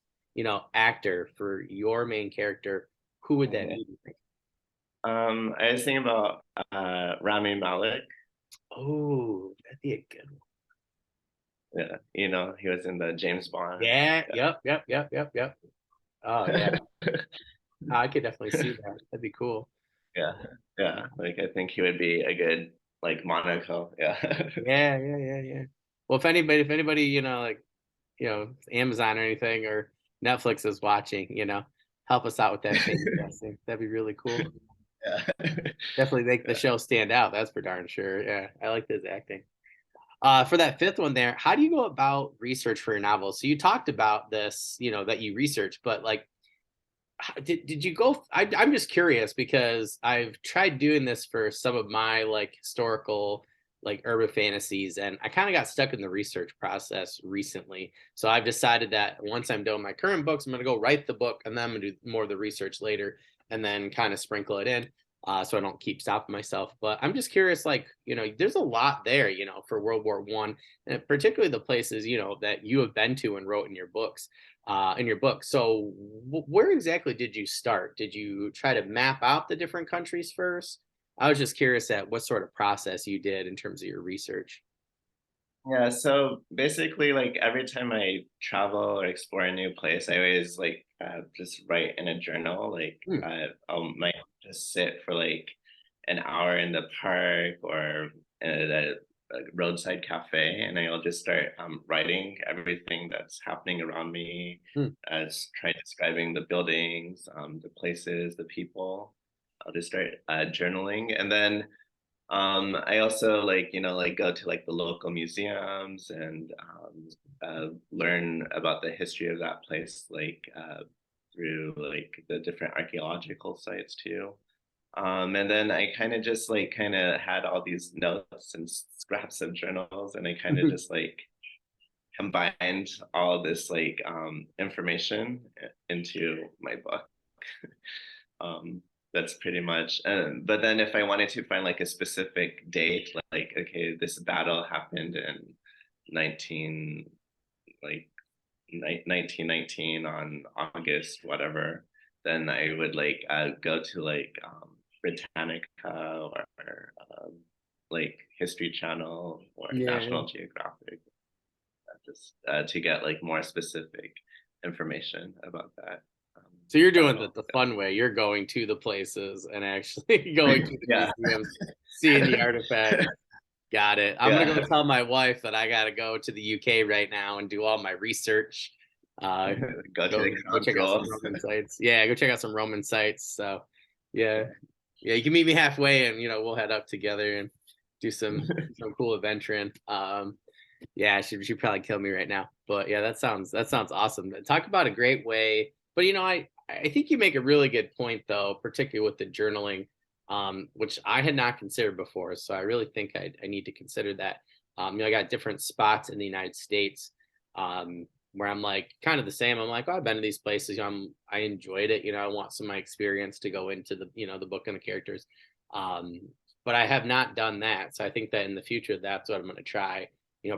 actor for your main character, who would that Okay. be? Do you think? I was thinking about Rami Malek. Oh, that'd be a good one. Yeah, he was in the James Bond. Yeah. Yeah. Yep. Yep. Yep. Yep. Yep. Oh yeah. I could definitely see that. That'd be cool. Yeah, yeah. Like I think he would be a good like Monaco. Yeah. Yeah. Yeah. Yeah. Yeah. Well, if anybody, like, Amazon or anything or Netflix is watching, help us out with that fan casting. That'd be really cool. Yeah. Definitely make the Yeah. show stand out. That's for darn sure. Yeah, I like his acting. For that fifth one there, how do you go about research for your novel? So you talked about this, that you research, but like, did you go? I'm just curious because I've tried doing this for some of my like historical, like urban fantasies, and I kind of got stuck in the research process recently. So I've decided that once I'm done with my current books, I'm going to go write the book, and then I'm going to do more of the research later, and then kind of sprinkle it in. So I don't keep stopping myself. But I'm just curious, like, there's a lot there, for World War One, and particularly the places, that you have been to and wrote in your books in your book. So, where exactly did you start? Did you try to map out the different countries first? I was just curious at what sort of process you did in terms of your research. Yeah, so basically, like every time I travel or explore a new place, I always like just write in a journal. Like Hmm. I might just sit for like an hour in the park or at a roadside cafe, and I'll just start writing everything that's happening around me, Hmm. as try describing the buildings, the places, the people. I'll just start journaling, and then I also like, like go to like the local museums and learn about the history of that place, like through like the different archaeological sites too. And then I kind of just like kind of had all these notes and scraps of journals, and I kind of just like combined all this like information into my book. um, that's pretty much. But then if I wanted to find like a specific date, like okay, this battle happened in 19 like 1919 on August whatever, then I would like go to like Britannica or like History Channel or Yeah. National Geographic, just to get like more specific information about that So you're doing battle. the fun way. You're going to the places and actually going to the Yeah. museums, seeing the artifacts. Got it. I'm gonna Yeah. go tell my wife that I gotta go to the UK right now and do all my research. Uh, Go to the go check out some council. Roman sites. Yeah, go check out some Roman sites. So, yeah, yeah, you can meet me halfway, and we'll head up together and do some cool adventuring. Yeah, she'd probably kill me right now, but yeah, that sounds awesome. Talk about a great way. But I think you make a really good point though, particularly with the journaling, which I had not considered before. So I really think I need to consider that. I got different spots in the United States where I'm like kind of the same. I'm like, oh, I've been to these places. I enjoyed it. I want some of my experience to go into the book and the characters. Um, but I have not done that. So I think that in the future, that's what I'm going to try.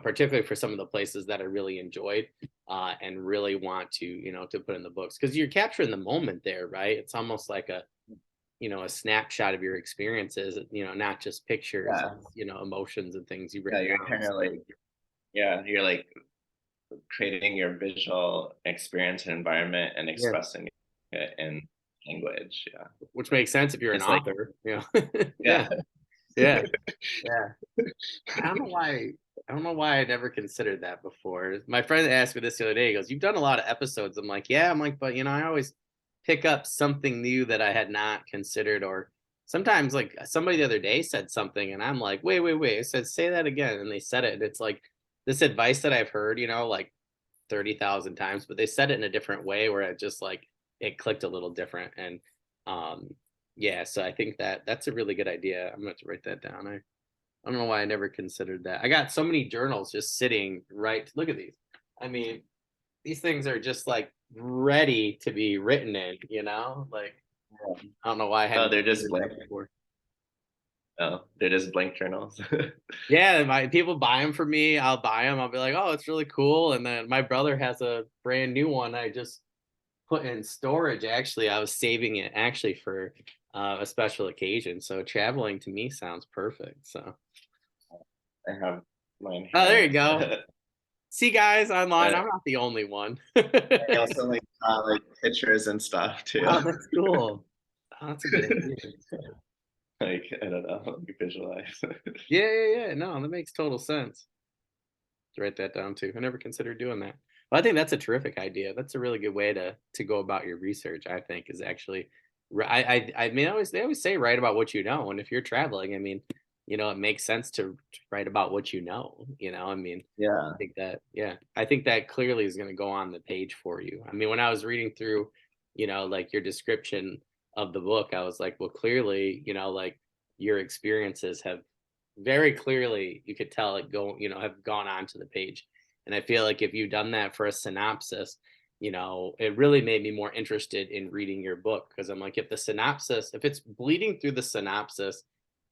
Particularly for some of the places that I really enjoyed and really want to put in the books, because you're capturing the moment there, right? It's almost like a snapshot of your experiences, not just pictures, Yeah. emotions and things you've Yeah, written you're down. kind of like, yeah, you're like creating your visual experience and environment and Yeah, expressing it in language. Yeah. which makes sense if you're an It's like, author. Yeah, yeah. yeah, yeah. I don't know why. I don't know why I never considered that before. My friend asked me this the other day. He goes, "You've done a lot of episodes." I'm like, "Yeah." I'm like, "But I always pick up something new that I had not considered." Or sometimes, like somebody the other day said something, and I'm like, "Wait, wait, wait!" I said, "Say that again," and they said it. And it's like this advice that I've heard, like 30,000 times, but they said it in a different way where it just like it clicked a little different. And um, yeah, so I think that that's a really good idea. I'm gonna have to write that down. I don't know why I never considered that. I got so many journals just sitting right. Look at these. I mean, these things are just like ready to be written in, Like I don't know why I Oh, hadn't they're just considered blank. that before. Oh, they're just blank journals. Yeah, my people buy them for me. I'll buy them. I'll be like, "Oh, it's really cool." And then my brother has a brand new one I just put in storage. Actually, I was saving it actually for a special occasion. So traveling to me sounds perfect. So, I have mine oh, there here. you go. See, guys, online, But I'm not the only one. I also like pictures and stuff too. Oh, that's cool. Oh, that's a good idea. Like I don't know, like visualize. Yeah, yeah, yeah. No, that makes total sense. To write that down too. I never considered doing that. Well, I think that's a terrific idea. That's a really good way to go about your research. I think is actually. I mean, they always say write about what you know, and if you're traveling, I mean, it makes sense to write about what you know. I mean, Yeah. I think that yeah, I think that clearly is going to go on the page for you. I mean, when I was reading through, like your description of the book, I was like, well, clearly, like your experiences have very clearly you could tell it have gone onto the page. And I feel like if you've done that for a synopsis, it really made me more interested in reading your book, because I'm like, if it's bleeding through the synopsis,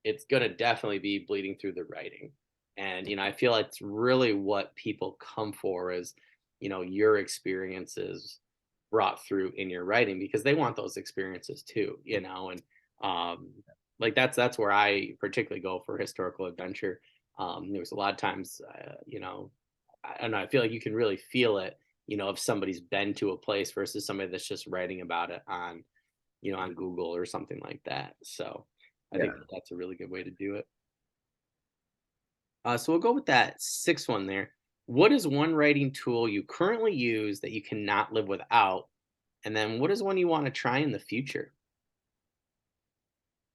it's going to definitely be bleeding through the writing. And I feel like it's really what people come for is your experiences brought through in your writing, because they want those experiences too. And um like that's where I particularly go for historical adventure. There's a lot of times, I don't know, I feel like you can really feel it, if somebody's been to a place versus somebody that's just writing about it on Google or something like that. So I think Yeah. that's a really good way to do it. So we'll go with that sixth one there. What is one writing tool you currently use that you cannot live without? And then what is one you want to try in the future?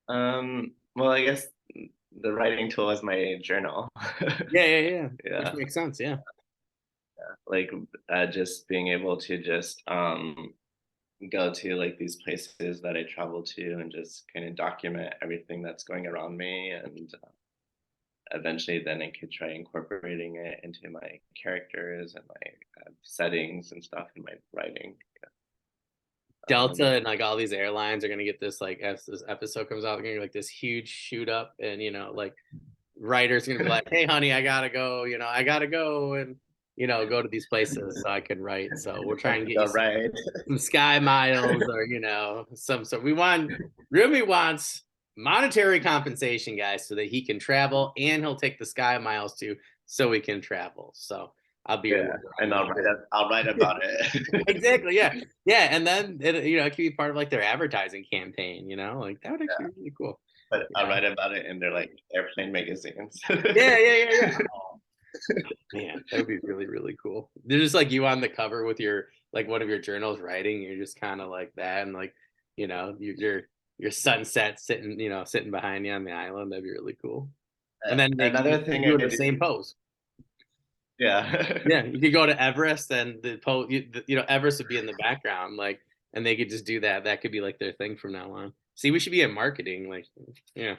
Well, I guess the writing tool is my journal. Yeah, yeah, yeah. Which Yeah. makes sense. Yeah. Like just being able to just go to like these places that I travel to and just kind of document everything that's going around me, and eventually then I could try incorporating it into my characters and my settings and stuff in my writing. Delta Um, and like all these airlines are gonna get this like as this episode comes out, they're gonna get like this huge shoot up, and like writers are gonna be like, "Hey, honey, I gotta go. I gotta go and go to these places so I can write." So we'll try and get you go right. some sky miles, or some. So Rumi wants monetary compensation, guys, so that he can travel, and he'll take the sky miles too, so he can travel. So I'll be your Yeah, lawyer on and I'll write about it. exactly, yeah, yeah, and then it could be part of like their advertising campaign. Like that would actually be really cool. But I'll Yeah, write about it in their like airplane magazines. yeah, yeah, yeah, yeah. Oh, man, that would be really, really cool. There's just like you on the cover with your like one of your journals writing. You're just kind of like that, and like your sunset sitting behind you on the island. That'd be really cool. And then Another you thing I doing the do, same pose. yeah. Yeah, you could go to Everest, and the pose, Everest would be in the background, like, and they could just do that. That could be like their thing from now on. See, we should be in marketing, like, yeah,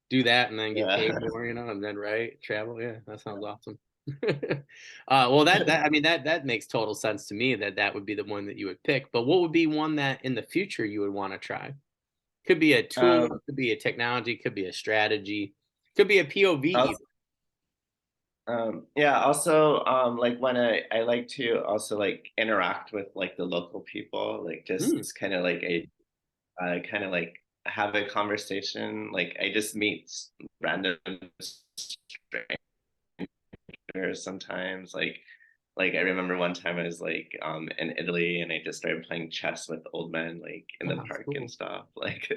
do that and then get Yeah. paid more, and then travel. Yeah, that sounds awesome. Well, that I mean that makes total sense to me, that would be the one that you would pick. But what would be one that in the future you would want to try? Could be a tool, Um, could be a technology, could be a strategy, could be a POV also, even. yeah, also, like when I like to also like interact with like the local people, like Hmm. just kind of like kind of like have a conversation. Like I just meet random sometimes, like I remember one time I was like in Italy, and I just started playing chess with old men like in Oh, the that's park and cool. stuff, like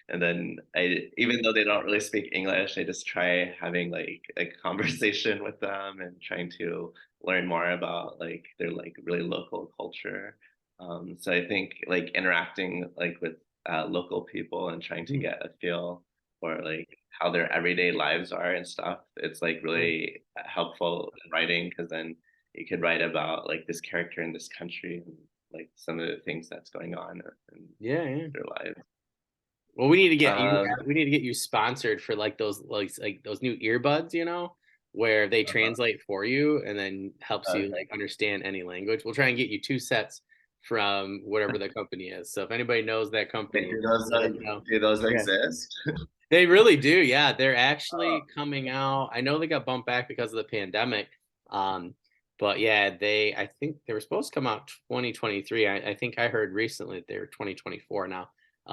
and then I, even though they don't really speak English, I just try having like a conversation with them and trying to learn more about like their like really local culture. So I think like interacting like with local people and trying to Hmm. get a feel for like how their everyday lives are and stuff, it's like Cool. really helpful in writing, because then you could write about like this character in this country and like some of the things that's going on in Yeah, yeah. their lives. Well, we need to get you. Um, We need to get you sponsored for like those those new earbuds, where they uh, translate for you and then helps you okay. like understand any language. We'll try and get you two sets from whatever the company is. So if anybody knows that Wait, company, let us know. do those Yeah, exist? they really do. Yeah, they're Oh, actually coming out. I know they got bumped back because of the pandemic. Um, but yeah, I think they were supposed to come out 2023. I think I heard recently that they're 2024 now.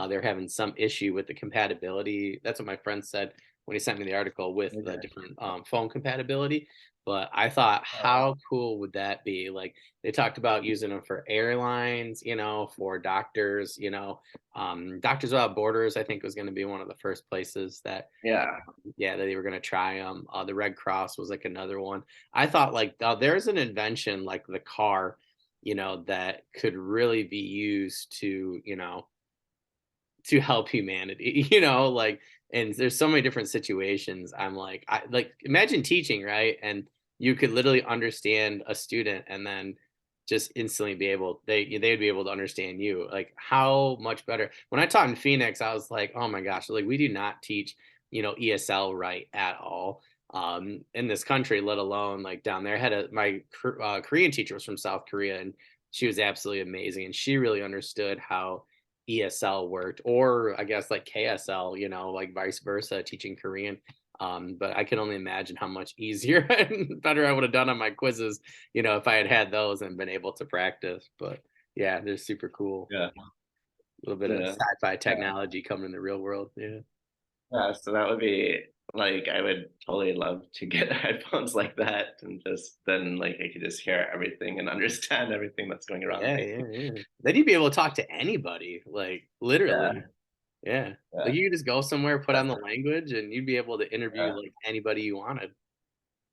They're having some issue with the compatibility. That's what my friend said when he sent me the article with the okay. different phone compatibility. But I thought, Oh, how cool would that be? Like they talked about using them for airlines, for doctors, Doctors Without Borders, I think, was going to be one of the first places that, yeah. yeah, that they were going to try them. The Red Cross was like another one. I thought like there's an invention like the car, that could really be used to help humanity, like, and there's so many different situations. I'm like, I like imagine teaching, right? And you could literally understand a student and then just instantly they'd be able to understand you. Like how much better. When I taught in Phoenix, I was like, oh my gosh, like we do not teach, ESL right at all. In this country, let alone like down there. I had my Korean teacher was from South Korea, and she was absolutely amazing, and she really understood how ESL worked, or I guess like KSL, like vice versa, teaching Korean. But I can only imagine how much easier and better I would have done on my quizzes, if I had had those and been able to practice. But yeah, they're super cool. Yeah. A little bit of Yeah. sci-fi technology coming in the real world. Yeah. Yeah, so that would be like, I would totally love to get headphones like that, and just then like I could just hear everything and understand everything that's going around Yeah, me. yeah, yeah. Then you'd be able to talk to anybody, like literally. Yeah, Yeah. yeah, Like you could just go somewhere, put on that's the language, and you'd be able to interview yeah, like anybody you wanted.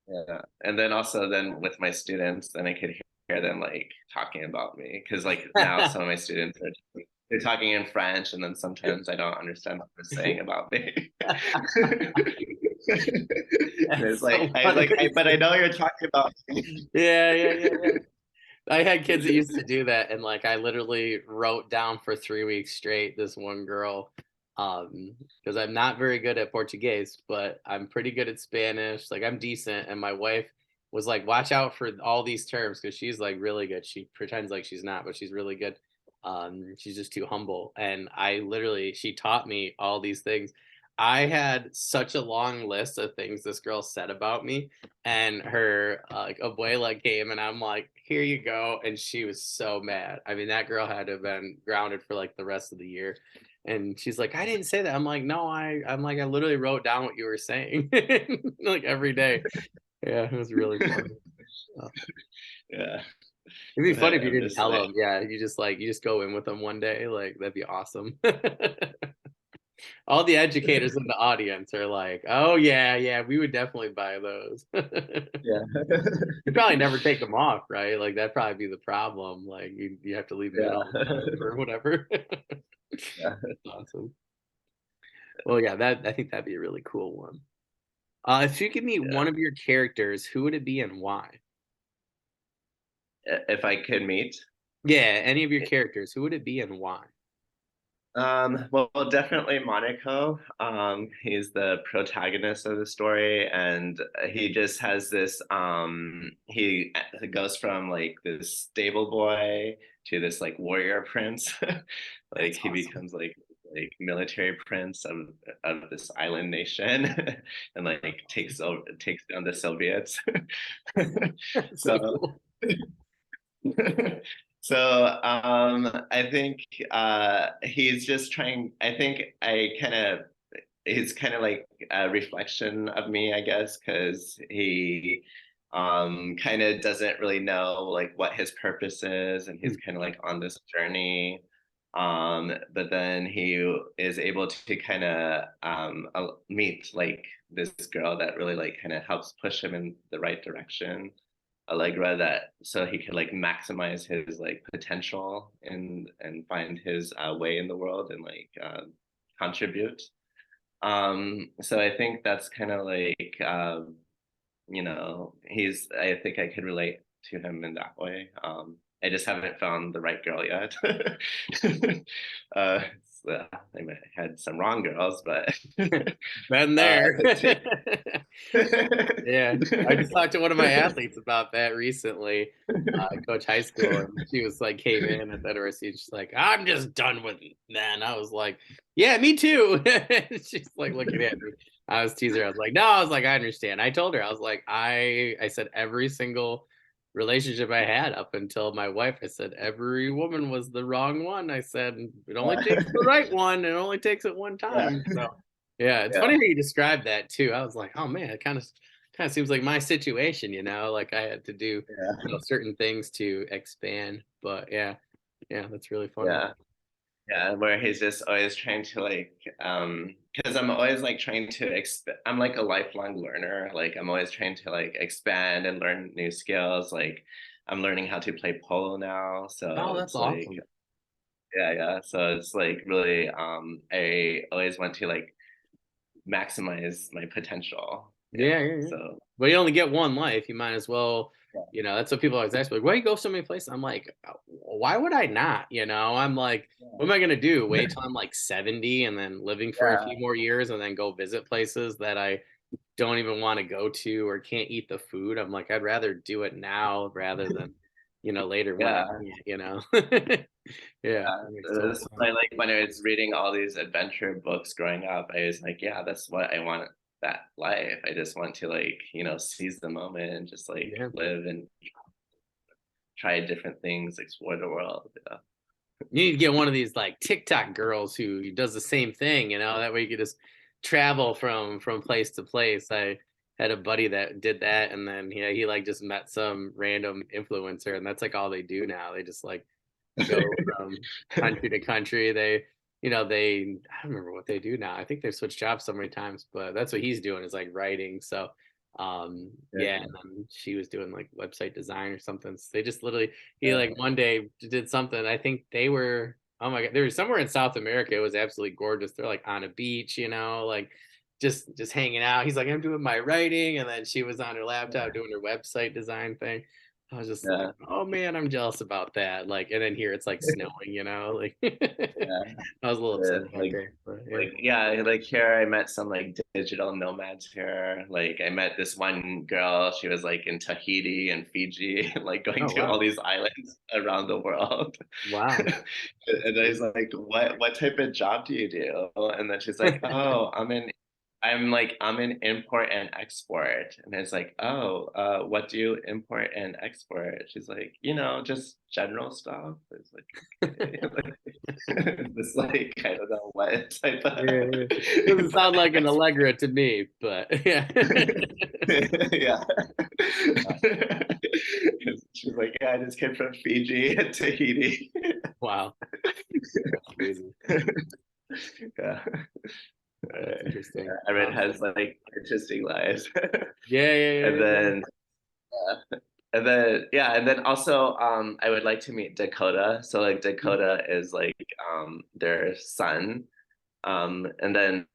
yeah. And then also then with my students, then I could hear them like talking about me, because like now some of my students are, they're talking in French, and then sometimes I don't understand what they're saying about me. And it's That's like so I was funny. like, but I know you're talking about me. Yeah, yeah, yeah, yeah. I had kids that used to do that, and like I literally wrote down for 3 weeks straight this one girl, because I'm not very good at Portuguese, but I'm pretty good at Spanish. Like I'm decent, and my wife was like, "Watch out for all these terms," because she's like really good. She pretends like she's not, but she's really good. She's just too humble, and I literally she taught me all these things. I had such a long list of things this girl said about me, and her like abuela came and I'm like, here you go, and she was so mad. I mean, that girl had to have been grounded for like the rest of the year. And she's like, I didn't say that. I'm like, no, I'm like, I literally wrote down what you were saying like every day. Yeah, it was really funny. Yeah. It'd be funny if you I'm didn't just tell like, them. Yeah, you just go in with them one day, like that'd be awesome. All the educators in the audience are like, oh yeah, yeah, we would definitely buy those. yeah. You probably never take them off, right? Like that'd probably be the problem. Like you have to leave them in all the Yeah. time or whatever. Yeah. That's awesome. Well, yeah, that I think that'd be a really cool one. If you could meet Yeah. one of your characters, who would it be and why? If I could meet. Yeah, any of your characters, who would it be and why? Well, definitely Monaco. He's the protagonist of the story, and he just has this. He goes from like this stable boy to this like warrior prince. Like That's he awesome. becomes like military prince of this island nation, and like takes down the Soviets. That's so So cool. I think he's just trying. I think I kind of he's kind of like a reflection of me, I guess, because he kind of doesn't really know like what his purpose is, and he's kind of like on this journey. But then he is able to kind of meet like this girl that really like kind of helps push him in the right direction. Allegra, that so he could like maximize his like potential and find his way in the world and like contribute. So I think that's kind of like he's I think I could relate to him in that way. I just haven't found the right girl yet. I might have had some wrong girls, but Been uh, there. take, Yeah, I just talked to one of my athletes about that recently. I coach high school, and she was like, came in at that RSC, and she's like, "I'm just done with men." I was like, "Yeah, me too." She's like looking at me. I was teasing her. I was like, "No," I was like, "I understand." I told her, I was like, I said every single relationship I had up until my wife, I said every woman was the wrong one. I said it only takes the right one. It only takes it one yeah, time. So yeah, it's funny yeah, how you described that too. I was like, oh man, it kind of seems like my situation, like I had to do, yeah, certain things to expand. But yeah, yeah, that's really funny. yeah. Yeah, where he's just always trying to like because I'm always like trying to I'm like a lifelong learner. Like I'm always trying to like expand and learn new skills. Like I'm learning how to play polo now. Oh, So that's it's like awesome. yeah, yeah. So it's like really I always want to like maximize my potential. Yeah, Yeah. yeah, yeah. So But you only get one life. You might as well, yeah, that's what people always ask me, like, why you go so many places? I'm like, why would I not? I'm like, what am I gonna do? Wait till I'm like 70 and then living for a yeah, few more years and then go visit places that I don't even want to go to or can't eat the food. I'm like, I'd rather do it now rather than, later when I yeah. can't. Yeah, Yeah, that makes total this is sense. why, like when I was reading all these adventure books growing up, I was like, yeah, that's what I want that life. I just want to like, seize the moment and just like Yeah. live and try different things, explore the world. Yeah. You need to get one of these like TikTok girls who does the same thing, that way you could just travel from place to place. I had a buddy that did that, and then he like just met some random influencer, and that's like all they do now. They just like go from country to country. I don't remember what they do now. I think they've switched jobs so many times, but that's what he's doing is like writing. So yeah, and Yeah. then she was doing like website design or something. So they just literally he Yeah. like one day did something. I think they were, oh my god, they were somewhere in South America. It was absolutely gorgeous. They're like on a beach, like just hanging out. He's like, I'm doing my writing, and then she was on her laptop doing her website design thing. I was just like, Yeah, oh man, I'm jealous about that. Like, and then here it's like snowing, like yeah. I was a little upset about Like that, but yeah. like yeah, like here I met some like digital nomads here. Like I met this one girl, she was like in Tahiti and Fiji, like going Oh to all wow. these islands around the world. Wow. That's And I was crazy. like, what type of job do you do? And then she's like, oh, I'm in import and export. And I was like, oh, what do you import and export? She's like, just general stuff. It's like, okay. This like, I don't know what type Yeah, of yeah. Doesn't sound like an Allegra to me, but yeah. yeah. She's like, yeah, I just came from Fiji and Tahiti. Wow, that's crazy. Yeah. That's interesting. Everyone has like artistic lives. Yeah, yeah, And yeah, yeah. then and then also I would like to meet Dakota. So like Yeah. Dakota is like their son. And then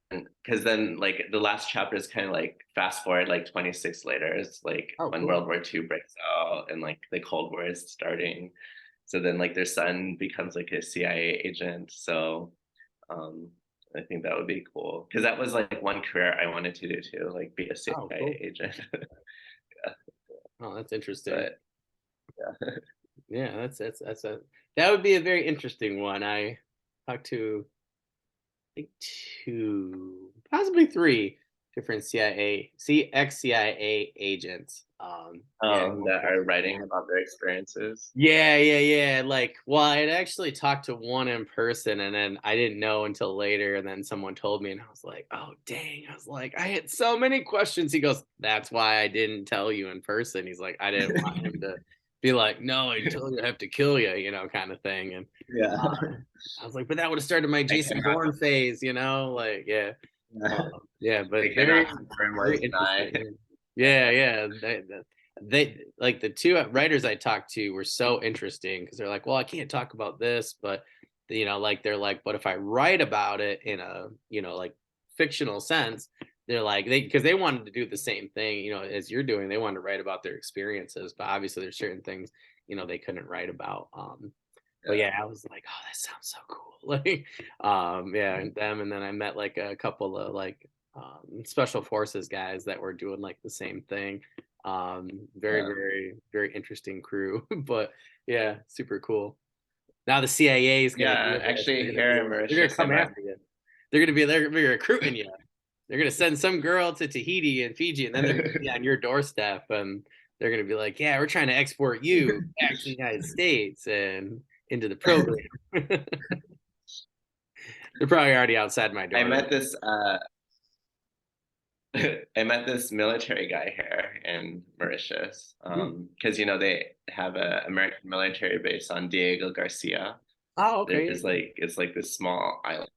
because then like the last chapter is kind of like fast forward like 26 later. It's like Oh, when cool. World War II breaks out and like the Cold War is starting. So then like their son becomes like a CIA agent. So um I think that would be cool because that was like one career I wanted to do too, like be a Oh, cool. CIA agent. Oh, that's interesting. But yeah. Yeah, that's a that would be a very interesting one. I talked to I think two, possibly three different ex-CIA agents. Yeah, That are writing about their experiences. yeah, yeah, yeah. Like, well, I had actually talked to one in person, and then I didn't know until later, and then someone told me, and I was like, "Oh, dang!" I was like, "I had so many questions." He goes, "That's why I didn't tell you in person." He's like, "I didn't want him to be like, no, I told you I have to kill you, kind of thing." And Yeah. I was like, "But that would have started my I Jason cannot Bourne phase, like, yeah." I Yeah, but cannot very, confirm or very deny. interesting. Yeah, yeah. They like the two writers I talked to were so interesting because they're like, well, I can't talk about this, but like they're like, but if I write about it in a like fictional sense, they're like because they wanted to do the same thing, as you're doing. They wanted to write about their experiences, but obviously there's certain things they couldn't write about. But Yeah. yeah, I was like, oh, that sounds so cool. Like, yeah, and them, and then I met like a couple of like special forces guys that were doing like the same thing. Very, Yeah. very, very interesting crew. But yeah, super cool. Now the CIA is gonna do Yeah. this. Actually, here in They're gonna Mauritius, I come met. after you. They're gonna be recruiting you. They're gonna send some girl to Tahiti and Fiji, and then they're gonna be on your doorstep, and they're gonna be like, "Yeah, we're trying to export you back to the United States and into the program." They're probably already outside my I door. met this. I met this military guy here in Mauritius. Hmm. Because they have a American military base on Diego Garcia. Oh, okay. There's like it's like this small island.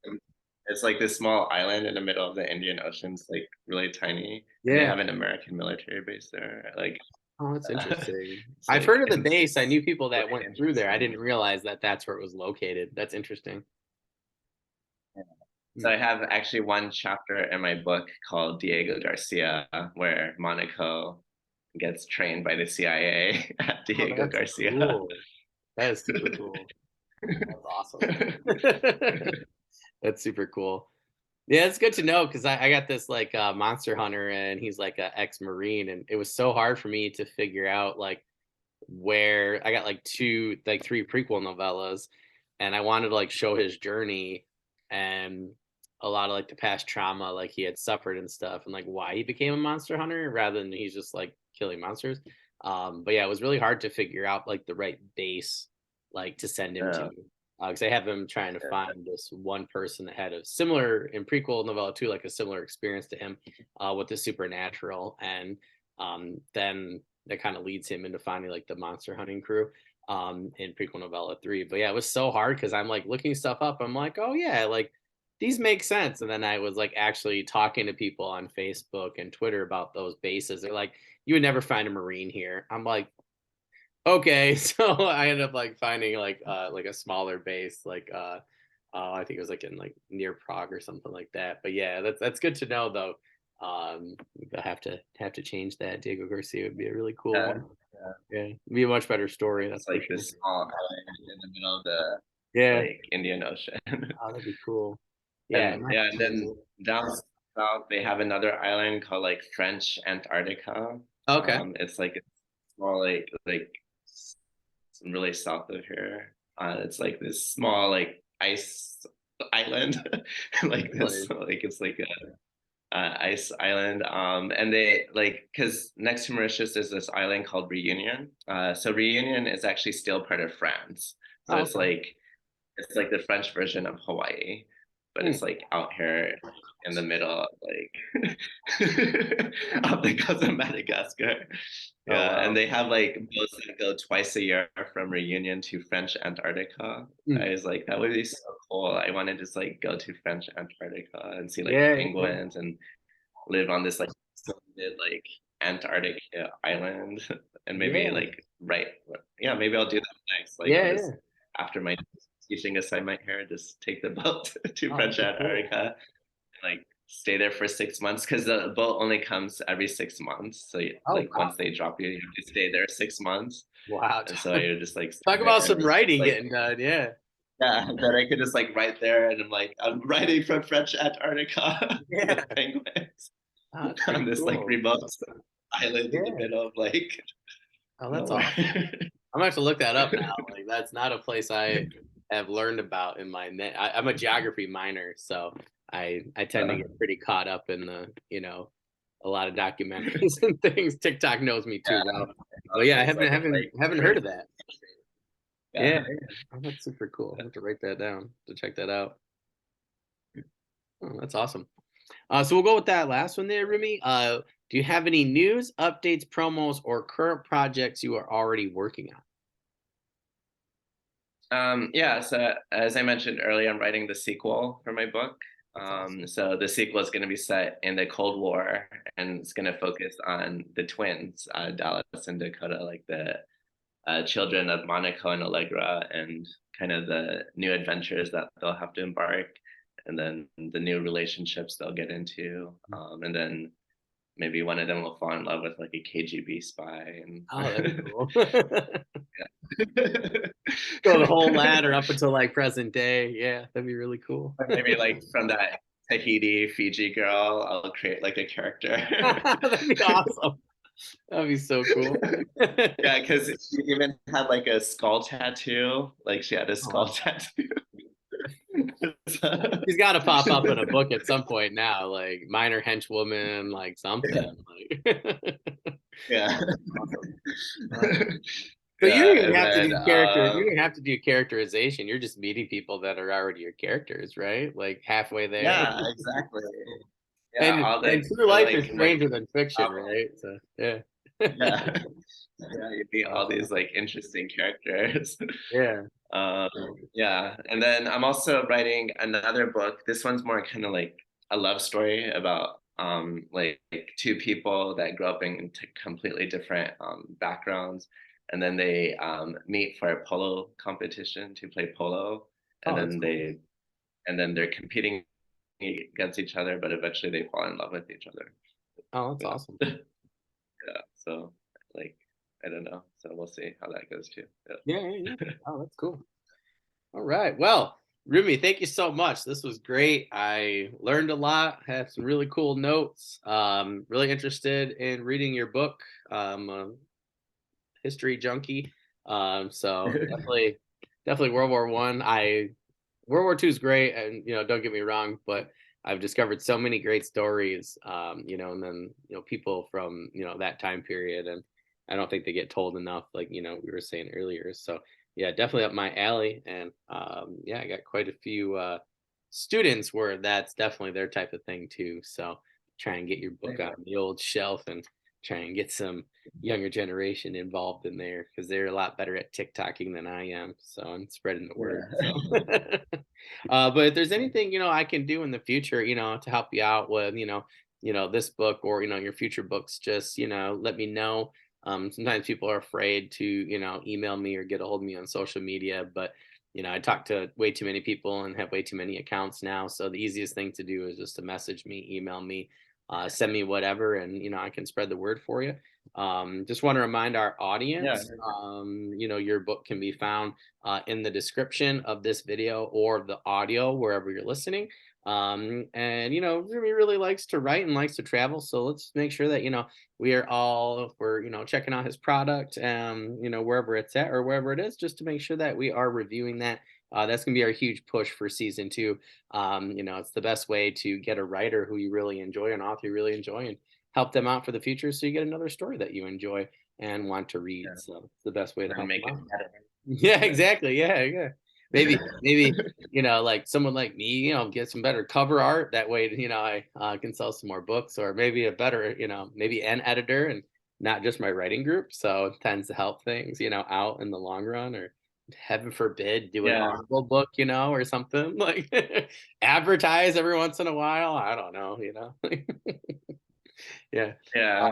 It's like this small island in the middle of the Indian Ocean. It's like really tiny, and they Yeah. have an American military base there. Like, Oh, that's interesting. it's I've heard like of the base. I it's knew people that really went through there. I interesting. didn't realize that that's where it was located. That's interesting. So Hmm. I have actually one chapter in my book called Diego Garcia, where Monaco gets trained by the CIA at Oh, Diego that's Garcia. cool. That is super cool. That's awesome. That's super cool. Yeah, it's good to know because I got this like monster hunter and he's like an ex-marine, and it was so hard for me to figure out like where I got like three prequel novellas, and I wanted to like show his journey and a lot of like the past trauma like he had suffered and stuff, and like why he became a monster hunter rather than he's just like killing monsters. But yeah, it was really hard to figure out like the right base like to send him to. Uh, Because I have him trying to find this one person that had a similar in prequel novella too, like a similar experience to him with the supernatural, and then that kind of leads him into finding like the monster hunting crew in prequel novella 3. But yeah, it was so hard because I'm like looking stuff up. I'm like, oh yeah, like these make sense. And then I was like actually talking to people on Facebook and Twitter about those bases. They're like, you would never find a Marine here. I'm like, okay. So I ended up like finding like a smaller base, like I think it was like in like near Prague or something like that. But yeah, that's good to know though. They'll have to change that. Diego Garcia would be a really cool Yeah, one. yeah. Yeah, it'd be a much better story, that's It's for like sure. this small island in the middle of the Yeah, like Indian Ocean. oh, that'd be cool. Yeah, And yeah, and then down south they have another island called like French Antarctica. okay. It's like a small really south of here. It's like this small like ice island, like Really? this like it's like ice island. And they like because next to Mauritius there's this island called Reunion. So Reunion is actually still part of France. So Oh, okay. it's like the French version of Hawaii, but Hmm. it's like out here in the middle, like off the coast of Madagascar. Oh, Yeah, and wow. they have like boats that go twice a year from Reunion to French Antarctica. Hmm. I was like, that would be so cool. I want to just like go to French Antarctica and see like Yeah, yeah, penguins and live on this like suspended, like Antarctic island and maybe yeah, like yeah, maybe I'll do that next. Like yeah, just yeah. after my teaching assignment here, just take the boat to Oh, that'd French be cool. Antarctica, like stay there for 6 months because the boat only comes every 6 months. So Oh, like wow. once they drop you, you have to stay there 6 months. Wow. And so I just like stay Talk there about and some it's writing like getting done. Yeah. yeah, that I could just like write there and I'm like, I'm writing from French Antarctica Yeah. with penguins Oh, that's on pretty this like cool. remote island in the Yeah. middle of like Oh, that's nowhere. awesome. I'm gonna have to look that up now. Like, that's not a place I have learned about in my I'm a geography minor, so I tend to Uh, get pretty caught up in the, a lot of documentaries and things. TikTok knows me too yeah, well. But yeah, I it's like haven't heard of that. Yeah, yeah. yeah. Oh, that's super cool. I have to write that down to check that out. Oh, that's awesome. So we'll go with that last one there, Rumi. Do you have any news, updates, promos, or current projects you are already working on? Yeah, so as I mentioned earlier, I'm writing the sequel for my book. That's awesome. So the sequel is going to be set in the Cold War, and it's going to focus on the twins, Dallas and Dakota, like the children of Monaco and Allegra, and kind of the new adventures that they'll have to embark, and then the new relationships they'll get into, and then maybe one of them will fall in love with like a KGB spy, Oh, that'd be and cool. yeah. Go the whole ladder up until like present day. Yeah, that'd be really cool. Maybe like from that Tahiti Fiji girl, I'll create like a character. That'd be awesome. That'd be so cool. Yeah, because she even had like a skull tattoo. Like she had a Oh, skull wow. tattoo. She's got to pop up in a book at some point now, like minor henchwoman, like something. Like, Yeah. awesome. Awesome. So you Yeah, don't even and have to then do character. You don't have to do characterization. You're just meeting people that are already your characters, right? Like halfway there. yeah, exactly. Yeah, And all and the true life is like stranger than fiction, um, right? So yeah. yeah. Yeah, you meet all Awesome. these like interesting characters. Yeah. Um, yeah, and then I'm also writing another book. This one's more kind of like a love story about like two people that grew up in completely different backgrounds, and then they meet for a polo competition to play polo, and Oh, that's then cool. they're competing against each other, but eventually they fall in love with each other. Oh, that's Yeah, awesome. yeah. So like I don't know. So we'll see how that goes too. Yeah, yeah, yeah. Yeah. Oh, that's cool. All right. Well, Rumi, thank you so much. This was great. I learned a lot, had some really cool notes. Really interested in reading your book, History Junkie. So definitely World War I. World War II is great, and don't get me wrong, but I've discovered so many great stories, and then people from that time period, and I don't think they get told enough, like we were saying earlier. So yeah, definitely up my alley, and yeah, I got quite a few students where that's definitely their type of thing too. So try and get your book on the old shelf and try and get some younger generation involved in there because they're a lot better at TikToking than I am. So I'm spreading the word. Yeah. So, but if there's anything I can do in the future, to help you out with, this book or your future books, just let me know. Sometimes people are afraid to email me or get a hold of me on social media, but I talk to way too many people and have way too many accounts now. So the easiest thing to do is just to message me, email me. send me whatever, and I can spread the word for you. Just want to remind our Yeah. audience, your book can be found in the description of this video or the audio wherever you're listening. And Rumi really likes to write and likes to travel, so let's make sure that we are all, if we're checking out his product, wherever it's at or wherever it is, just to make sure that we are reviewing that. That's gonna be our huge push for season two. It's the best way to get a writer who you really enjoy, an author you really enjoy, and help them out for the future, so you get another story that you enjoy and want to read. Yeah. So it's the best way to And help make them it out. better. Yeah, Yeah. exactly. Yeah, yeah. Maybe, like someone like me, get some better cover art. That way, I can sell some more books, or maybe a better, maybe an editor and not just my writing group. So it tends to help things, out in the long run, or heaven forbid, do an Yeah. Audible book, or something like advertise every once in a while. I don't know. Yeah. Yeah.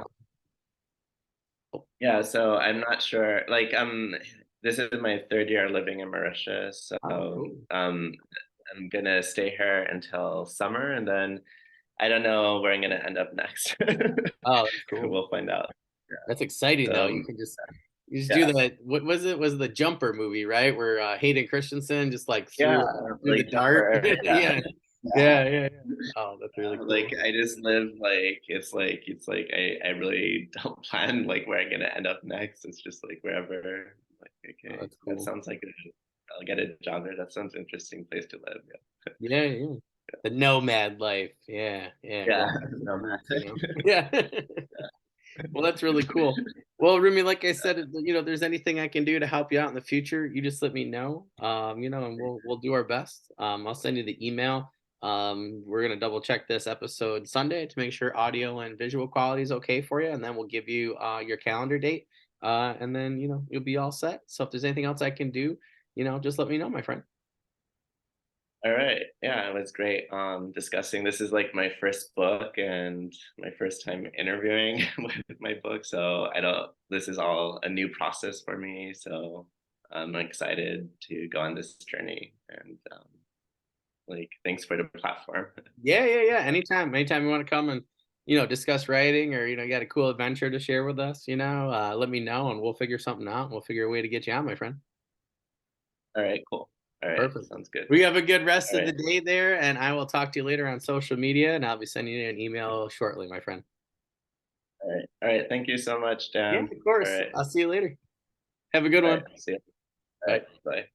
Oh, Yeah. So I'm not sure. Like, this is my third year living in Mauritius. oh, So, cool. I'm gonna stay here until summer, and then I don't know where I'm gonna end up next. Oh, that's cool. We'll find out. That's exciting though. So, You just do yeah. the, what was it? Was the Jumper movie, right? Where Hayden Christensen just like Yeah. threw the Like dart. jumper. Yeah. Yeah. Yeah, yeah, yeah. Oh, that's really Like cool. I just live like it's like I really don't plan like where I'm gonna end up next. It's just like wherever. Like, Oh, okay, that's that cool. sounds like I'll get a job there. That sounds interesting place to live. Yeah, yeah. The nomad life. Yeah, yeah. Yeah. Going back to the No roots. man. Yeah. Well, that's really cool. Well, Rumi, like I said, if there's anything I can do to help you out in the future, you just let me know. And we'll do our best. I'll send you the email. We're gonna double check this episode Sunday to make sure audio and visual quality is okay for you, and then we'll give you your calendar date. And then you'll be all set. So if there's anything else I can do, just let me know, my friend. All right. Yeah, it was great discussing. This is like my first book and my first time interviewing with my book. So I don't this is all a new process for me. So I'm excited to go on this journey and like thanks for the platform. Yeah, yeah, yeah. Anytime you want to come and discuss writing, or you got a cool adventure to share with us, let me know and we'll figure something out. We'll figure a way to get you on, my friend. All right, cool. All right, Perfect. sounds good. We have a good rest All of the right. day there, and I will talk to you later on social media, and I'll be sending you an email shortly, my friend. All right. All right. Thank you so much, Yeah, Dan. of All course. right. I'll see you later. Have a good All one. right. See you. All Bye. right. Bye.